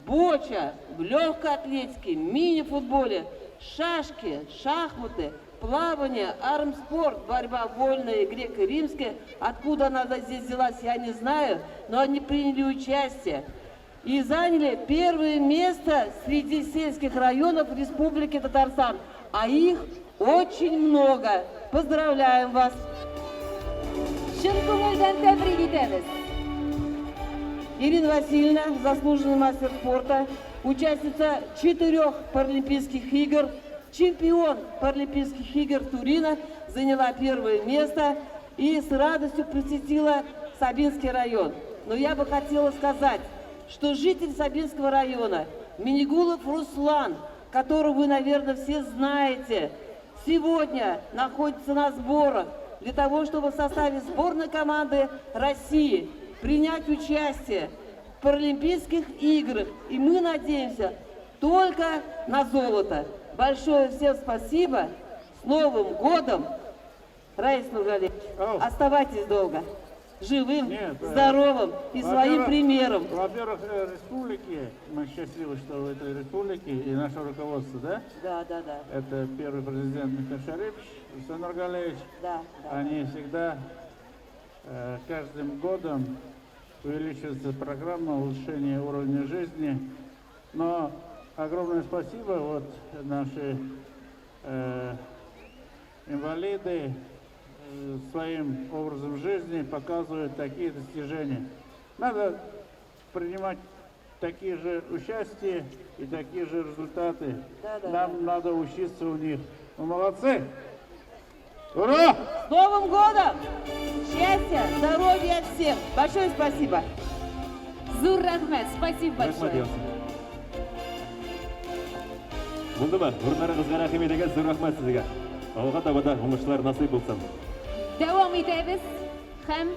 боча, в легкой атлетике, мини-футболе, шашки, шахматы, плавание, армспорт, борьба вольная, греко-римская. Откуда она здесь взялась, я не знаю, но они приняли участие и заняли первое место среди сельских районов Республики Татарстан. А их очень много. Поздравляем вас! Чын күңелдән тәбрик итәбез. Ирина Васильевна, заслуженный мастер спорта, участница 4 паралимпийских игр, чемпион паралимпийских игр Турина, заняла первое место и с радостью посетила Сабинский район. Но я бы хотела сказать, что житель Сабинского района, Минигулов Руслан, которого вы, наверное, все знаете, сегодня находится на сборах для того, чтобы в составе сборной команды России принять участие в Паралимпийских играх. И мы надеемся только на золото. Большое всем спасибо. С Новым годом! Раис Нургалевич, оставайтесь долго. Живым, здоровым и своим примером. Во-первых, республики, мы счастливы, что в этой республике и наше руководство, да? Да. Это первый президент Михаил Шарипович, Руслан Нургалевич. Да. Они всегда, каждым годом увеличивается программа улучшения уровня жизни. Но огромное спасибо, вот наши инвалиды своим образом жизни показывают такие достижения. Надо принимать такие же участия и такие же результаты. Да. Нам надо учиться у них. Ну, молодцы! Ура! С Новым годом! Счастья, здоровья всем! Большое спасибо! Зур рахмат, спасибо большое. Bo'ldimi? O'rnlaringizga rahmat ekan, zo'r rahmat sizga. Alloh taolo o'ngishlar nasib bo'lsin. Devam etamiz. Hem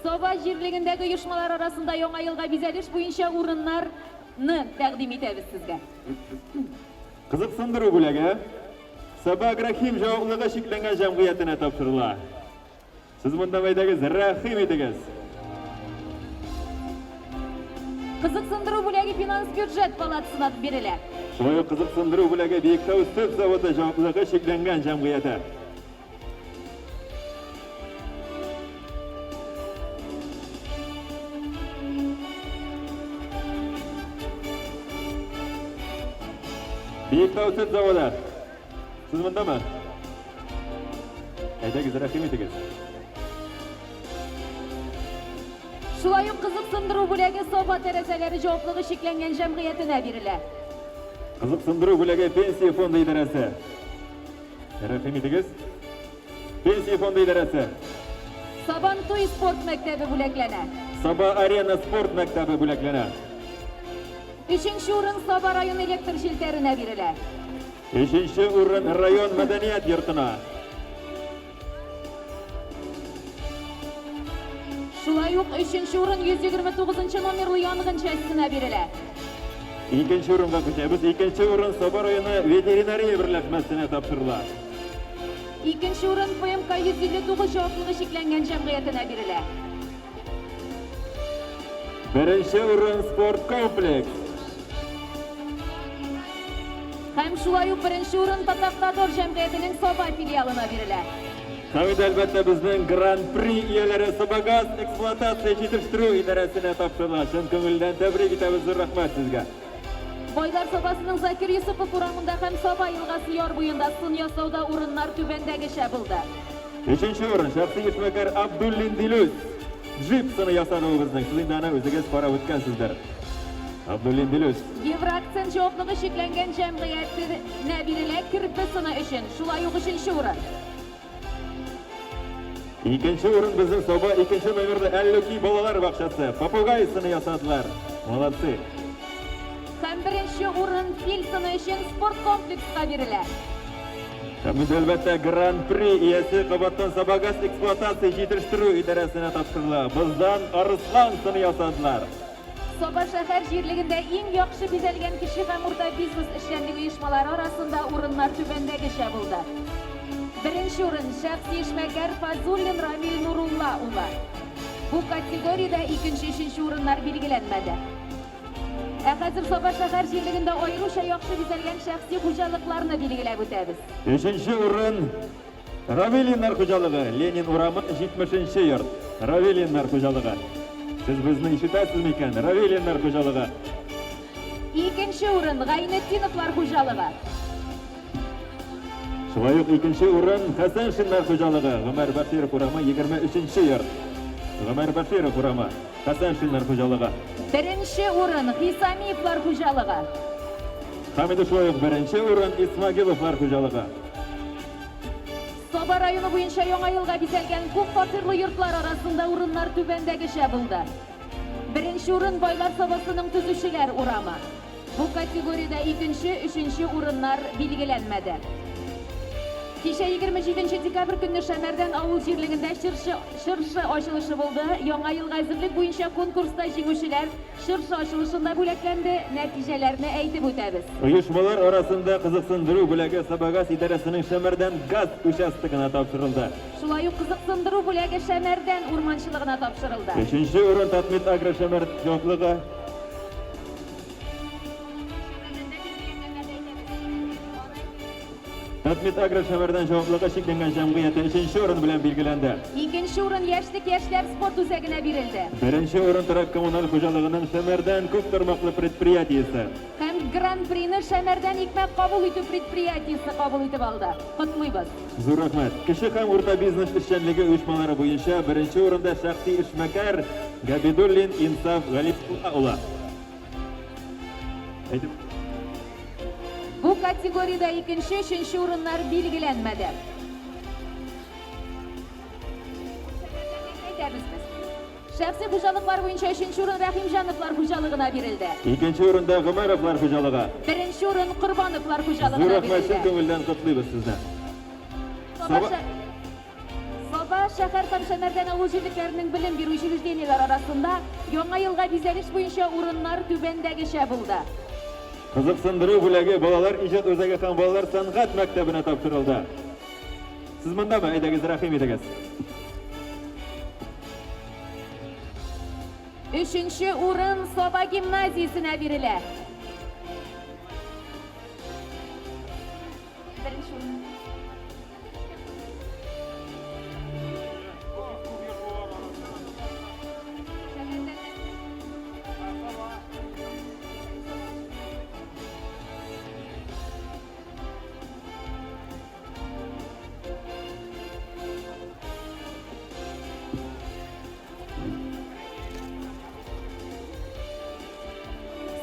Soba jirligindagi uyushmalar arasında yangi yilga bezelish bo'yicha o'rinlarni taqdim etamiz sizga. Qiziqsindiruv bo'lagi Soba Agrahim javobligi shekillangan jamg'iyatiga topshiriladi. Siz bundan maydagi rahim edingiz. Qiziqsindiruv bo'lagi finans byudjet palatasida beriladi. Shunday qiziqsindiruv bo'lagi Bektav Sut zavodi javobligi shekillangan jamg'iyati. Bektav Sut zavodi. Siz bundami? Aydagiz rahim edingiz. Shulay qiziqsindiruv bo'lagi Soba derasalari javobligi shekillangan jamg'iyatiga beriladi. Qiziqsindiruv bo'lagi pensiya fondi idorasi. Rahim edingiz. Pensiya fondi idorasi. Sabantoy sport maktabi bo'laklanadi. Soba Arena sport maktabi bo'laklanadi. 3-chi o'rin Soba rayon elektr shilteriga beriladi. 5-chi o'rin rayon madaniyat yurtina. Shulay 3-chi o'rin 129-nomerli yong'in chastasiga beriladi. 2-chi o'ringa ko'chamiz. 2-chi o'rin Soba rayoni veterinariya birlashmasiga topshiriladi. 2-chi o'rin PMK 159 javobligi shekillangan jamg'iyatiga beriladi. 1-chi o'rin sport kompleks. Hem shulay 1-chi o'rin Tataqdor jamg'iyatining Soba filialiga beriladi. Hamid albatta bizning Grand Prix egalari Sobagaz ekspluatatsiya yetishtiruv idorasiga topshiriladi. Chin ko'ngildan tabrik etamiz, rahmat sizga. Boylar Sobasining Zakir Yusupov uramida ham Soba yilg'asi yor bo'yinda sun yasovda o'rinlar tubandagicha bo'ldi. 5-chi o'rin shaxsiy ishmakar Abdullin Diluz. Jipsini yasadi bizning. Sizdan o'ziga pora o'tgansizlar. Abdullin Diluz. Evroaksen javobligi shekillangan jamg'iyatga beriladi kirpisini uchun. Shulay 3-chi o'rin. 2-chi o'rin bizning Soba 2-chi nomerda Alluki bolalar bog'chasi. Papugaysini yasadilar. Молодцы. Hem 1-chi o'rin Filsini uchun sport kompleksiga beriladi. Hamid albatta Grand Prix egasi Qobatton Sobagaz ekspluatatsiya yetishtiruv idorasiga topshiriladi. Bizdan Arslonsini yasadilar. Soba shahar jirligida eng yaxshi bezalgan kishi va o'rta biznes ishlandiq uyushmalari orasida o'rinlar tubandagicha bo'ldi. 1-chi o'rin shaxsiy ishmakar Fazulin Ramil Nurulla ula. Bu kategoriyada 2-chi, 3-chi o'rinlar belgilanmadi. Hozir Soba shahar jirligida ayiruvcha yaxshi bezalgan shaxsiy xo'jaliklarni belgilab o'tamiz. 5-chi o'rin Ravelinlar xo'jaligi, Lenin urami 70-yurt. Ravelinlar xo'jaligi. Siz bizni eshitasizmi ekan? Ravelinlar xo'jaligi. 2-chi o'rin G'aynetdinovlar xo'jaligi. Shulay 2-chi o'rin Hasan Shinlar xo'jaligi, Umar Bashirov urami 23-yurt. Umar Bashirov urami Hasan Shinlar xo'jaligi. 1-chi o'rin Hisamiyevlar xo'jaligi. Hamid Shoyev 1-chi o'rin Ismagilovlar xo'jaligi. Soba rayoni bo'yicha yangi yilga bezalgan ko'p kvartirli yurtlar orasida o'rinlar tubandagicha bo'ldi. 1-chi o'rin Boylar Sobasining tuzuvchilar urami. Bu kategoriyada 2-chi, 3-chi o'rinlar belgilanmadi. Kecha 27 dekabr kuni Shamardan avul jirligida shirshi ochilishi bo'ldi. Yangi yilga hozirlik bo'yicha konkursda jenguvchilar shirshi ochilishida bo'laklandi. Natijalarni aytib o'tamiz. Uyushmalar orasida qiziqsindiruv bo'lagi Sobagaz idorasining Shamardan gaz uchastig'iga topshirildi. Shulay qiziqsindiruv bo'lagi Shamardan o'rmonchiligiga topshirildi. 5-chi o'rin Tatmit Agro Shamar javobligi. Tatmit Agro Shamardan javobligi shekillangan jamg'iyati 3-chi o'rin bilan belgilandi. 2-chi o'rin yoshlar sport o'zagiga berildi. 1-chi o'rin Turak kommunal xo'jaligining Shamardan ko'p tarmoqli predpriyatiyasi. Ham Grand Prixni Shamardan Hikmat qabul etib predpriyatiyasi qabul etib oldi. Qutlaymiz. Zo'r rahmat. Kishi ham o'rta biznes ishchanligi uyushmalari bo'yicha 1-chi o'rinda shaxsiy ishmakar Gabidullin Insaf G'alibullah. Bu kategoriyada ikinci, üçüncü урыннар belgilenmedi. Şəxsi xo'jalıqlar bo'yicha 3-chi o'rin Rahimjanovlar xo'jalig'iga berildi. Ikkinchi o'rinda G'umarovlar xo'jaligi. 1-chi o'rin Qurbonovlar xo'jalig'iga Zo'rahmat, berildi. ko'ngildan qutlaymiz sizni. Soba shahar hamshahrilardan o'zliklarining bilim beruvchi учреждениялар arasında yangi yilga bezalish bo'yicha o'rinlar tubandagi bo'ldi. Qiziqsindiruv bo'lagi bolalar ijod o'zagi ham bolalar san'at maktabina topshirildi. Siz bundami? Aydagiz, rahim edagiz. 3-chi o'rin Soba gimnaziyasiga berildi. 1-chi o'rin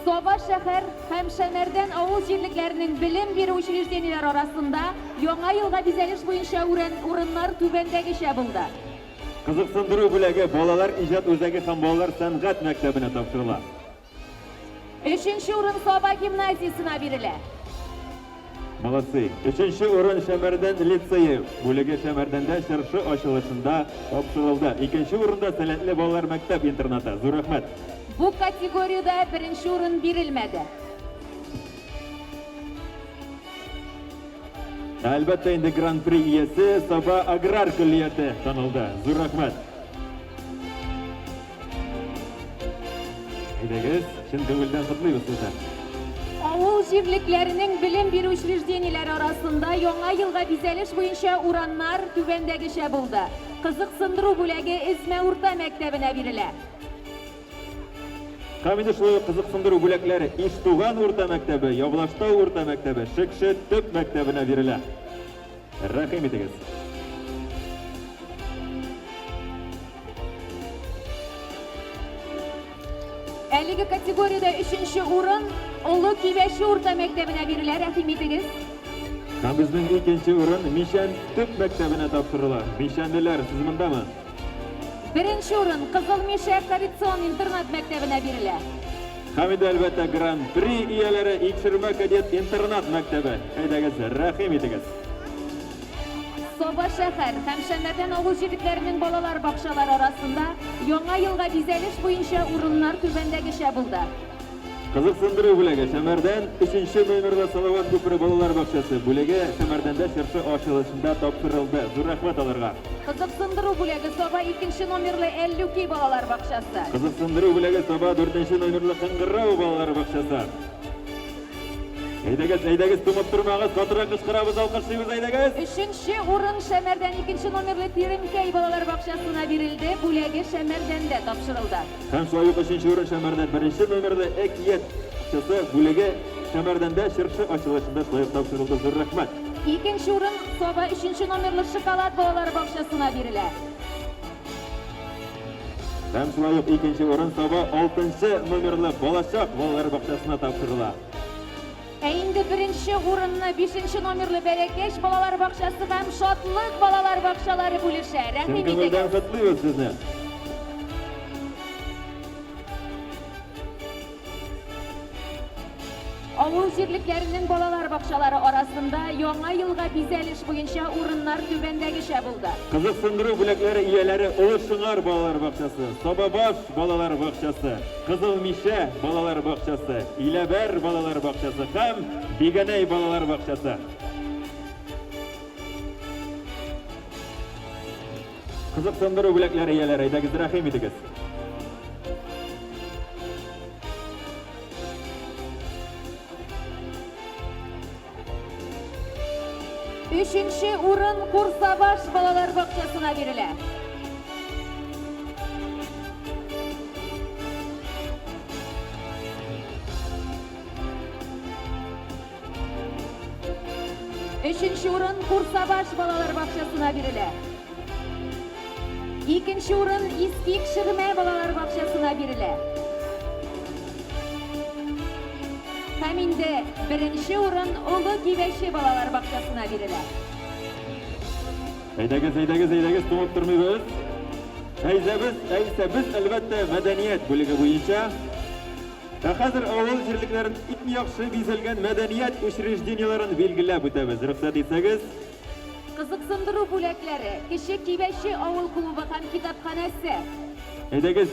Soba shahar hamshahrilardan avul yerliklarining bilim beruvchi учреждениялар arasında yangi yilga bezalish bo'yicha o'rinlar tubandagicha bo'ldi. Qiziqsindiruv bo'lagi bolalar ijod o'zagi ham bolalar san'at maktabina topshirildi. 3-chi o'rin Soba gimnaziyasiga berildi. Молодцы. 3-chi o'rin Shamardan litseyi bo'lagi Shamardanda shirshi ochilishida topshirildi. 2-chi o'rinda Salatli bolalar maktab internati. Zo'r rahmat. Bu kategoriyada 1-chi o'rin berilmadi. Albatta endi Grand Prix iyasi Soba agrar kulliyati tanildi. Zo'r rahmat. Aydagiz, chin ko'ngildan qutlaymiz sizni. Avul yerliklarining bilim beruvchi учреждениялар arasında yangi yilga bezalish bo'yicha o'rinlar tubandagicha bo'ldi. Qiziqsindiruv bo'lagi Isma o'rta maktabina berildi. Qamida shu qiziqsindiruv bo'laklari Ishtug'an o'rta maktabi, Yovlashtov o'rta maktabi, Shikshi tip maktabina beriladi. Rahim etingiz. Әлеге kategoriyada 3-chi o'rin Ulu Kivashi o'rta maktabina beriladi. Rahim etingiz. Ham bizning 2-chi o'rin Mishan tip maktabina topshirildi. Mishandilar, siz bundami? 1-chi o'rin Qizil Misha korreksion internat maktabina beriladi. Hamida albatta Grand Prix iyalari Ikshirma kadet internat maktabi. Aydagiz, rahim etingiz. Soba shahar hamshahrilardan o'quvchiliklarining bolalar bog'chalari arasında yangi yilga bezalish bo'yicha o'rinlar tubandagicha bo'ldi. Qiziqsindiruv bo'lagi Shamardan 3-chi nomerda Salovat ko'pri bolalar bog'chasi bo'lagi Shamardanda shirshi ochilishida topshirildi. Zo'r rahmat ularga. Qiziqsindiruv bo'lagi Soba 2-chi nomerli 52 bolalar bog'chasi. Qiziqsindiruv bo'lagi Soba 4-chi nomerli Qing'irrov bolalar bog'chasi. Aydagiz, tumib turmag'iz, qotiroq qichqiramiz, alqishlaymiz aydagiz. 3-chi o'rin Shamardan 2-chi nomerli Terimkay bolalar bog'chasiga berildi. Bo'lagi Shamardanda topshirildi. Ham shoyiq 3-chi o'rin Shamardan 1-chi nomerli Ekyet bog'chasi bo'lagi Shamardanda shirshi ochilishida shoyiq topshirildi. Zo'r rahmat. 2-chi o'rin Soba 3-chi nomerli Shokolad bolalar bog'chasiga berildi. Ham shoyiq 2-chi o'rin Soba 6-chi nomerli Bolashaq bolalar bog'chasiga topshirildi. Endi 1-chi o'rinni 5-chi nomerli Barakash bolalar bog'chasi ham Shodliq bolalar bog'chalari bo'lishi. Rahim eting. Ko'ngildan qutlaymiz sizni. Avul yerliklarining bolalar bog'chalari arasında yangi yilga bezalish bo'yicha o'rinlar tubandagicha bo'ldi. Qiziqsindiruv bo'laklari iyalari Ulug'shungar bolalar bog'chasi, Sobabosh bolalar bog'chasi, Qizil Misha bolalar bog'chasi, Ilabar bolalar bog'chasi ham Beganay bolalar bog'chasi. Qiziqsindiruv bo'laklari iyalari aydagiz, rahim etingiz. 3-chi o'rin Qursabash bolalar bog'chasiga beriladi. Üçüncü o'rin Qursabash bolalar bog'chasiga beriladi. Ikkinchi o'rin Ispik Shirma bolalar bog'chasiga beriladi. Hem inde birinci orun Ulu Giveşi Balalar Bakçasına biriler. Haydagiz, to'p turmaymiz. Biz albatta madaniyat bo'ligi bo'yicha hozir avval jirliklarning eng yaxshi bezalgan madaniyat учрежденияларын belgilab o'tamiz. Ruxsat etsangiz. Kızıksındırı bulakları, Kişi Giveşi Avul Klubu hem kitapxonasi. Haydagiz,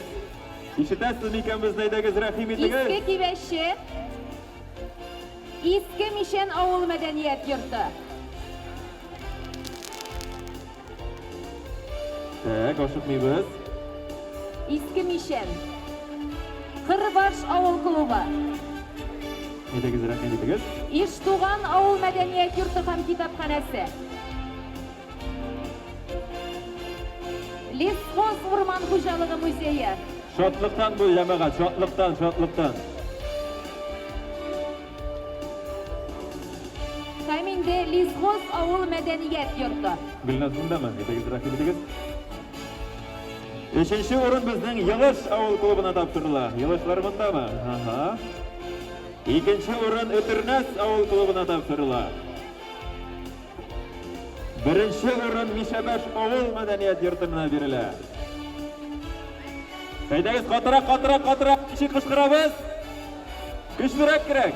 eshitasiz ekanmizni, haydagiz, rahim etingiz. İski Giveşi, İski Mişen Avul Medeniyet Yurtu. Tak, oshiqmaymiz. İski Mişen, Kırbaş Avul Klubu. Haydagiz, rahim etingiz. İştuğan Avul Medeniyet Yurtu hem kitapxonasi. Lesxoz Orman Xo'jaligi muzeyi. Shodliqdan bu jamoat, shodliqdan. Kaminde Lesxoz Avul Medeniyet Yurtu. Gulnaz bundami? Haydagiz, rahim etingiz. 5-chi o'rin bizning Yig'ish Avul klubuna topshiriladi. Yig'ishlar bundami? Aha. 2-chi o'rin O'tirnas Avul klubuna topshiriladi. 1-chi o'rin Mishabash Avul madaniyat yurtiga beriladi. Haydagiz, qotira, qishqiramiz. Kuchliroq kerak.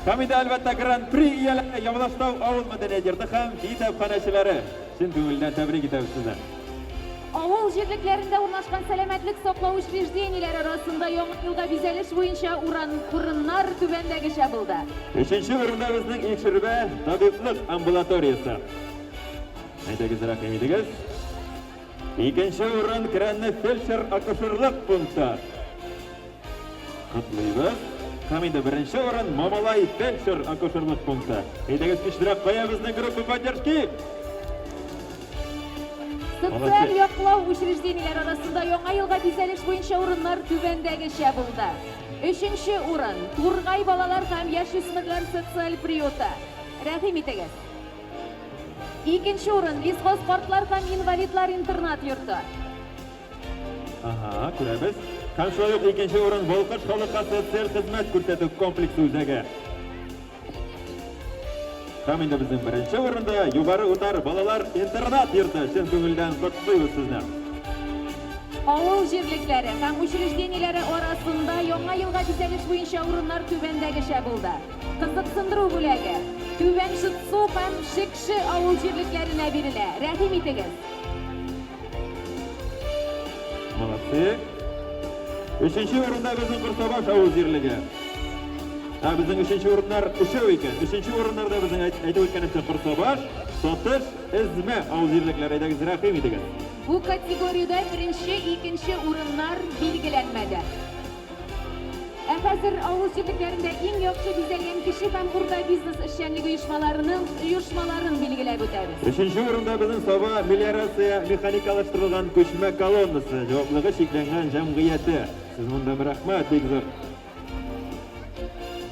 Hamida albatta Grand Prix egalari Yovlashtoq Avul madaniyat yurti ham kitobxonachilari. Chin ko'ngildan tabrik etamiz sizlarni. Avul jirliklerinde urnaşkan selametlik saqlaw учреждениялari arasında yangi yılda bizelish bo'yicha o'rinlar tuvandagi shabilda. 3-chi o'rinda bizning ekshirba tabiblik ambulatoriyasi. Haydagiz, rahim etingiz. 2-chi o'rin Kranni feldsher akusherlik punkti. Qutlaymiz. Hamida 1-chi o'rin Mamalay feldsher akusherlik punkti. Haydagiz, kuchliroq qo'yamizni gruppa podдержки. Sotsial yoqlaw учреждениялari arasında yangi yılga bizelish bo'yicha o'rinlar tuvandagi shabilda. 3-chi o'rin Turg'ay bolalar ham yosh o'smirlar sotsial priyoti. Rahim etingiz. 2-chi o'rin Lesxoz sportlar ham invalidlar internat yurti. Aha, ko'ramiz. Qamchiloq 2-chi o'rin Bolqish xalqqa sotsial xizmat ko'rsatuv kompleksi o'zaga. Hamida bizning 1-chi o'rinda Yuqori O'tar bolalar internat yurti. Chin ko'ngildan qutlaymiz sizni. Avul jirliklari ham учреждениялari arasında yangi yılga bizelish bo'yicha o'rinlar tuvandagi shabilda. Qiziqsindiruv bo'lagi. Tuvan Shitsu ham Shikshi avul jirliklarina beriladi. Rahim etingiz. Молодцы. 3-chi o'rinda bizning Qirsobosh avul jirligi. Bizning 3-chi o'rinlar o'sha ekan. 3-chi o'rinlarda bizning aytib o'tganimcha Qirsobosh, Sotish, Izma avul jirliklaridagi rahim etingiz. Bu kategoriyada 1-chi, 2-chi o'rinlar belgilanmadi. Hozir avul jirliklarida eng yaxshi bezalgan kishi ham burada biznes ishchanligi uyushmalarini belgilab o'tamiz. 3-chi o'rinda bizning Soba melioratsiya mexanikalashtirilgan ko'chma kolonnasi javobligi cheklangan jamg'iyati. Siz bundan rahmat, Begzor.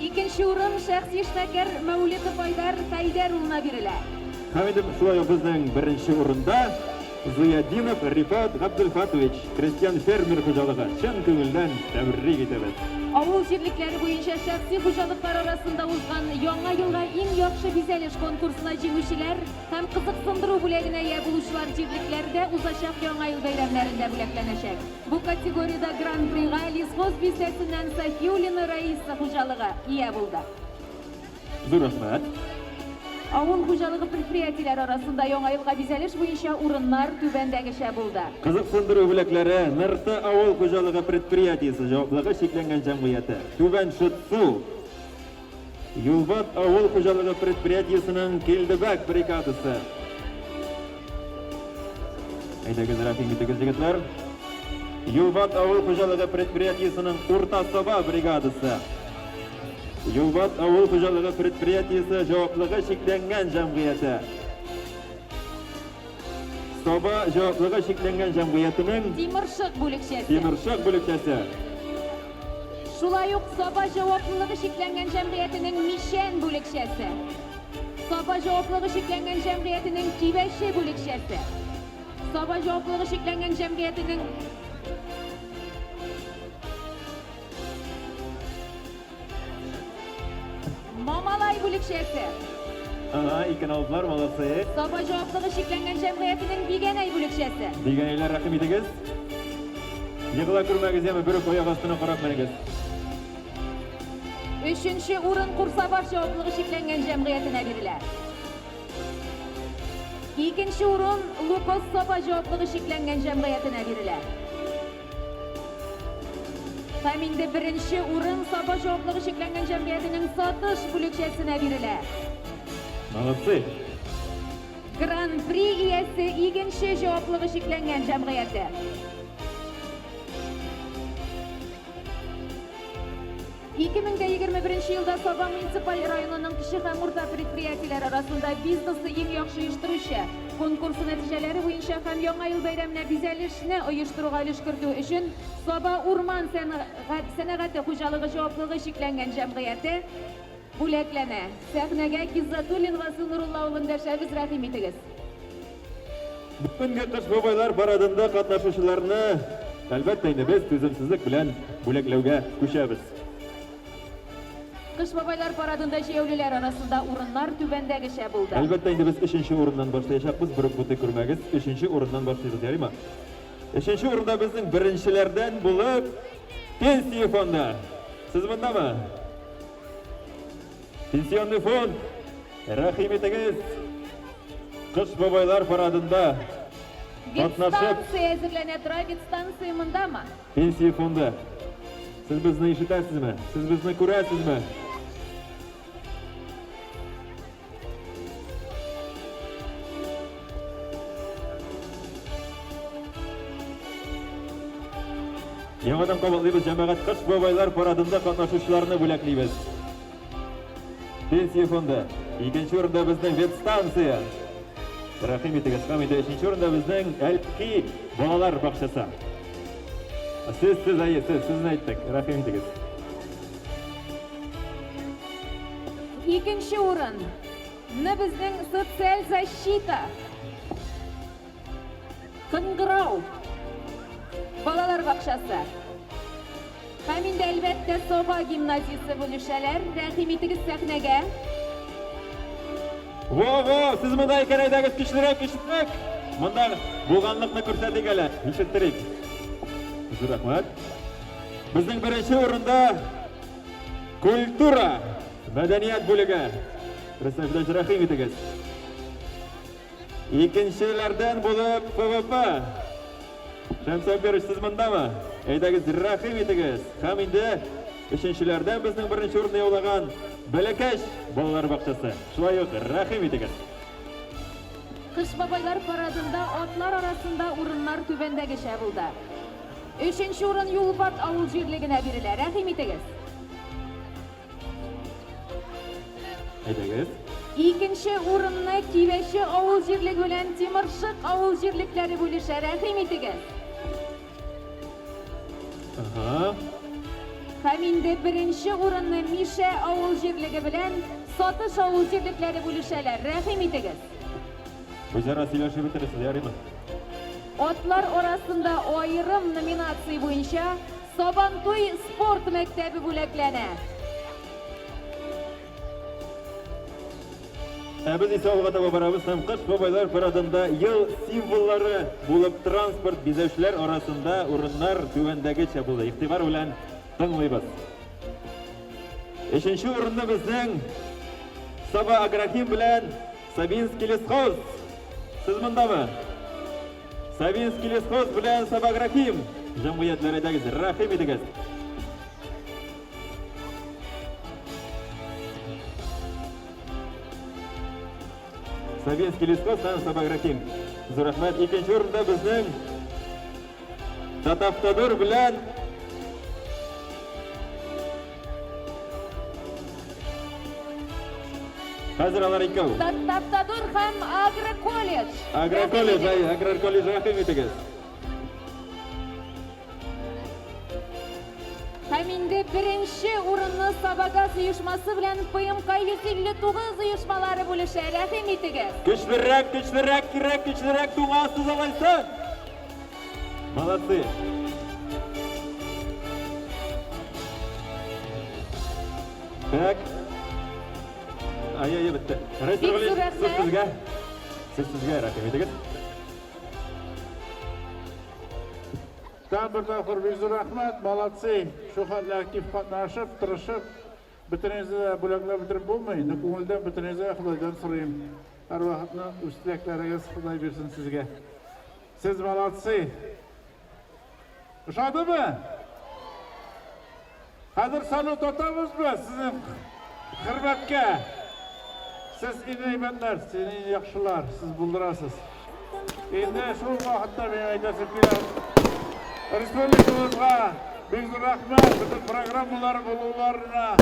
2-chi o'rin shaxsiy ishtakar Mavlidov Haydar Haydarovna beriladi. Hamida shulay bizning 1-chi o'rinda Ziyadinov Rifat Abdulfatovich, Kristian fermer xo'jaligi. Chin ko'ngildan tabrik etamiz. Avul jirliklari bo'yicha shaxsiy xo'jaliklar arasında o'zgan yangi yilga eng yaxshi bezalish konkursina jenguvchilar ham qiziqsindiruv bo'lagina ega bo'luvchilar jirliklarda uzashaq yangi yil bayramlarida bo'laklanashak. Bu kategoriyada Grand Prix'ga Lesxoz bizesinden Safiyulina Raisa xo'jaligi ega bo'ldi. Zo'r rahmat. Avul xo'jaligi предприятиялari arasında yangi yilga bezalish bo'yicha o'rinlar tuvandagi shabilda. Qiziqsindiruv bo'laklari Nirta avul xo'jaligi предприятиесі javobligi cheklangan jamg'iyati. Tuvan Shitsu Yulbat avul xo'jaligi предприятиесінің Keldibak brigadasi. Haydagiz, rahim etingiz yigitlar. Yulbat avul xo'jaligi предприятиесінің O'rtasoba brigadasi. Yulbat avul xo'jaligi предприятиесі javobligi cheklangan jamg'iyati. Soba javobligi cheklangan jamg'iyatining Temirshaq bo'lakchasi. Shulay uq Soba javobligi cheklangan jamg'iyatining Mishan bo'lakchasi. Soba javobligi cheklangan jamg'iyatining Giveshi bo'lakchasi. Soba javobligi cheklangan jamg'iyatining Мамалай бүлекшесі. Икен алdılar, молодцы. Соба жауаплығы шекленген жәмғиятының Бигенай бүлекшесі. Дегенейлер рахим етегіз. Йығыла күрмәгіз емі бүрік ояқ астына қарап мәнегіз. Үшінші урын Құрсабаш жауаплығы шекленген жәмғиятына берілер. Екінші урын Лукос Соба жауаплығы шекленген жәмғиятына берілер. Таминде бірінші урын Соба жауаплығы шекленген жәмғиятының Сатыш бүлекшесіне берілер. Молодцы. Гран-при иесі екінші жауаплығы шекленген жәмғияты. 2021 жылда Соба муниципаль районының кіші һәм орта предприятиелер арасында бизнесті ең яхшы оештыручы конкурсы нәтижелері бойынша һәм яңа ел бәйрәменә бизәлешне оештыруга өлеш кертү өчен Соба урман сәнәгате хуҗалыгы җаваплылыгы шикләнгән җәмгыяте бүләкләнә. Сәхнәгә Гиззатуллин ва Нурулла улындашабыз рәхим итегез. Бүгенге кыш бабайлар парадында катнашучыларны әлбәттә инде без түземсезлек белән бүләкләүгә күчәбез. Кыш бабайлар парадында җәяүлеләр арасында урыннар түбәндәгечә булды. Әлбәттә инде без 3нче урыннан башлаячакбыз, бүрек буты күрмәгез. 3нче урыннан башлыйбыз, ярыймы? 3нче урында безнең беренчеләрдән булып пенсия фонды. Сез мондамы? Пенсионный фонд. Рәхим итегез. Кыш бабайлар парадында катнашып Станция әзерләнә тора, станция мондамы? пенсия фонды. Сез безне ишетәсезме? Сез безне күрәсезме? Яңадан кабатлыйбыз җәмәгать кыш бабайлар парадында катнашучыларны бүләклибез. Пенсия фонды. 2нче урында безнең ветстанция. Рәхим итегез. Һәм инде 3нче урында безнең Әлки балалар бакчасы. Сез сезне әйттек. Рәхим итегез. 2нче урын. Безнең социаль защита. Кыңгырау. Балалар бакчасы. Һәм инде әлбәттә Соба гимназиясе бүлешәләр. Рәхим итегез сәхнәгә. Во, сез монда икән әйдәгез көчлерәк. Монда булганлыкны күрсәтик әле. Ишеттерик. Зур рәхмәт. Безнең беренче урында культура, мәдәният бүлеге. Рәсәмдә рәхим итегез. Икенчеләрдән булып ПВП. Шәмсәбер, сез мондамы? Әйдәгез рәхим итегез. Һәм инде 3нчеләрдән безнең беренче урынны яулаган Бәләкәш балалар бакчасы. Шулай ук рәхим итегез. Кыш бабайлар парадында атлар арасында урыннар түбәндәгечә булды. 3нче урын Юлбат авыл җирлегенә бирелә. Рәхим итегез. Әйдәгез. 2нче урынны Кибәче авыл җирлеге белән Тимыршык авыл җирлекләре бүлешә. Рәхим итегез. Һәм инде беренче урынны Миша авыл җирлеге белән Сатыш авыл җирлекләре бүлешәләр. Рәхим итегез. Үзара сөйләшеп бетерәсез, ярыймы? Атлар арасында аерым номинация буенча Сабантуй спорт мәктәбе бүләкләнә. Без исә алга таба барабыз һәм кыш бабайлар парадында ел символлары булып транспорт бизәүчеләр арасында урыннар түбәндәгечә булды. Игътибар белән тыңлыйбыз. 3нче урында безнең Соба Агрохим белән Сабинский лесхоз. Сез мондамы? Сабинский лесхоз белән Соба Агрохим җәмгыятьләрендәгез рәхим итегез. Сабинский лесхоз һәм Соба Агрохим. Зур рәхмәт. 2нче урында безнең Татавтодор белән хәзер алар икәү. Татавтодор һәм Агроколледж. Агроколледж рәхим итегез. Һәм инде беренче урынны Сабагаз оешмасы белән ПМК 159 оешмалары бүлешә. Рәхим итегез. Көчлерәк туңасыз алайсы. Молодцы. Так. Aya bitti. Reis Bek Nurgaliyev, rahmat. siz sizga rahmat ekan. Tam bir tafır Bekzor Rahmat, молодцы. Şu kadar aktif katlaşıp, tırışıp, bütünüzü de blokla bitirip bulmayın. Ko'ngildan bütünüzü Xudoydan so'rayım. Har vaqtni ustilaklarınız Xudoy bersin sizga. Siz молодцы. Ushadimi? Hozir salut otamizmi sizin hurmatga? Siz inaymanlar, sizin yaxshilar, siz buldurasiz. Endi shu vaqtda men aytasim keladi. Respublikamızga Bekzor Rahmat bütün programmalar bulurlarına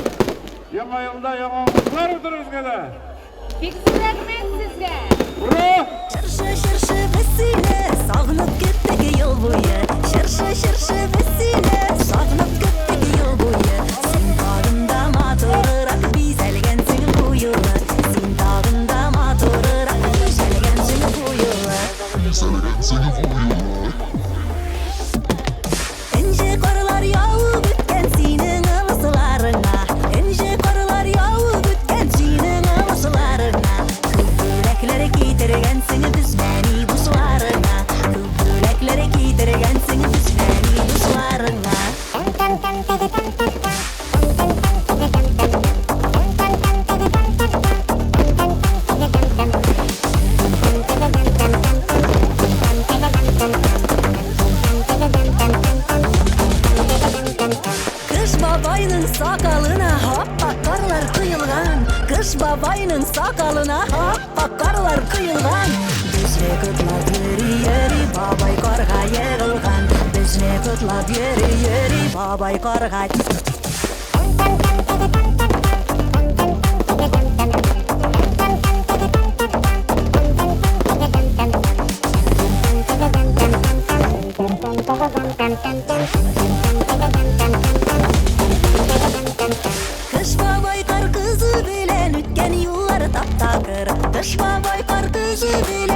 yangi yılda yangi umidlar o'tirishgada. Bekzor rahmat sizga. Ura! Shirshi vesile sog'inib ketdik yo'l bo'yi. Shirshi vesile sog'inib ketdik yo'l bo'yi. Sen tog'imda motorroq bezalgansin bu yo'li. Sen tog'imda motorroq bezalgansin bu yo'li. İnce karlar yağıp bitken senin ılısılarına. İnce karlar yağıp bitken senin ılısılarına. Kıvılaklere giydirgensin düzmeni buslarına. Kıvılaklere giydirgensin düzmeni buslarına. Kış babayının sakalına hoppa karlar kıyılgan. Kış babayının sakalına hoppa karlar kıyılgan. Bizne kıtlap yürü babay karga yığılgan. Bizne kıtlap yürü babay karga. Kış babay kar kızı bilen ütken yılları taptakır. Kış babay kar kızı bilen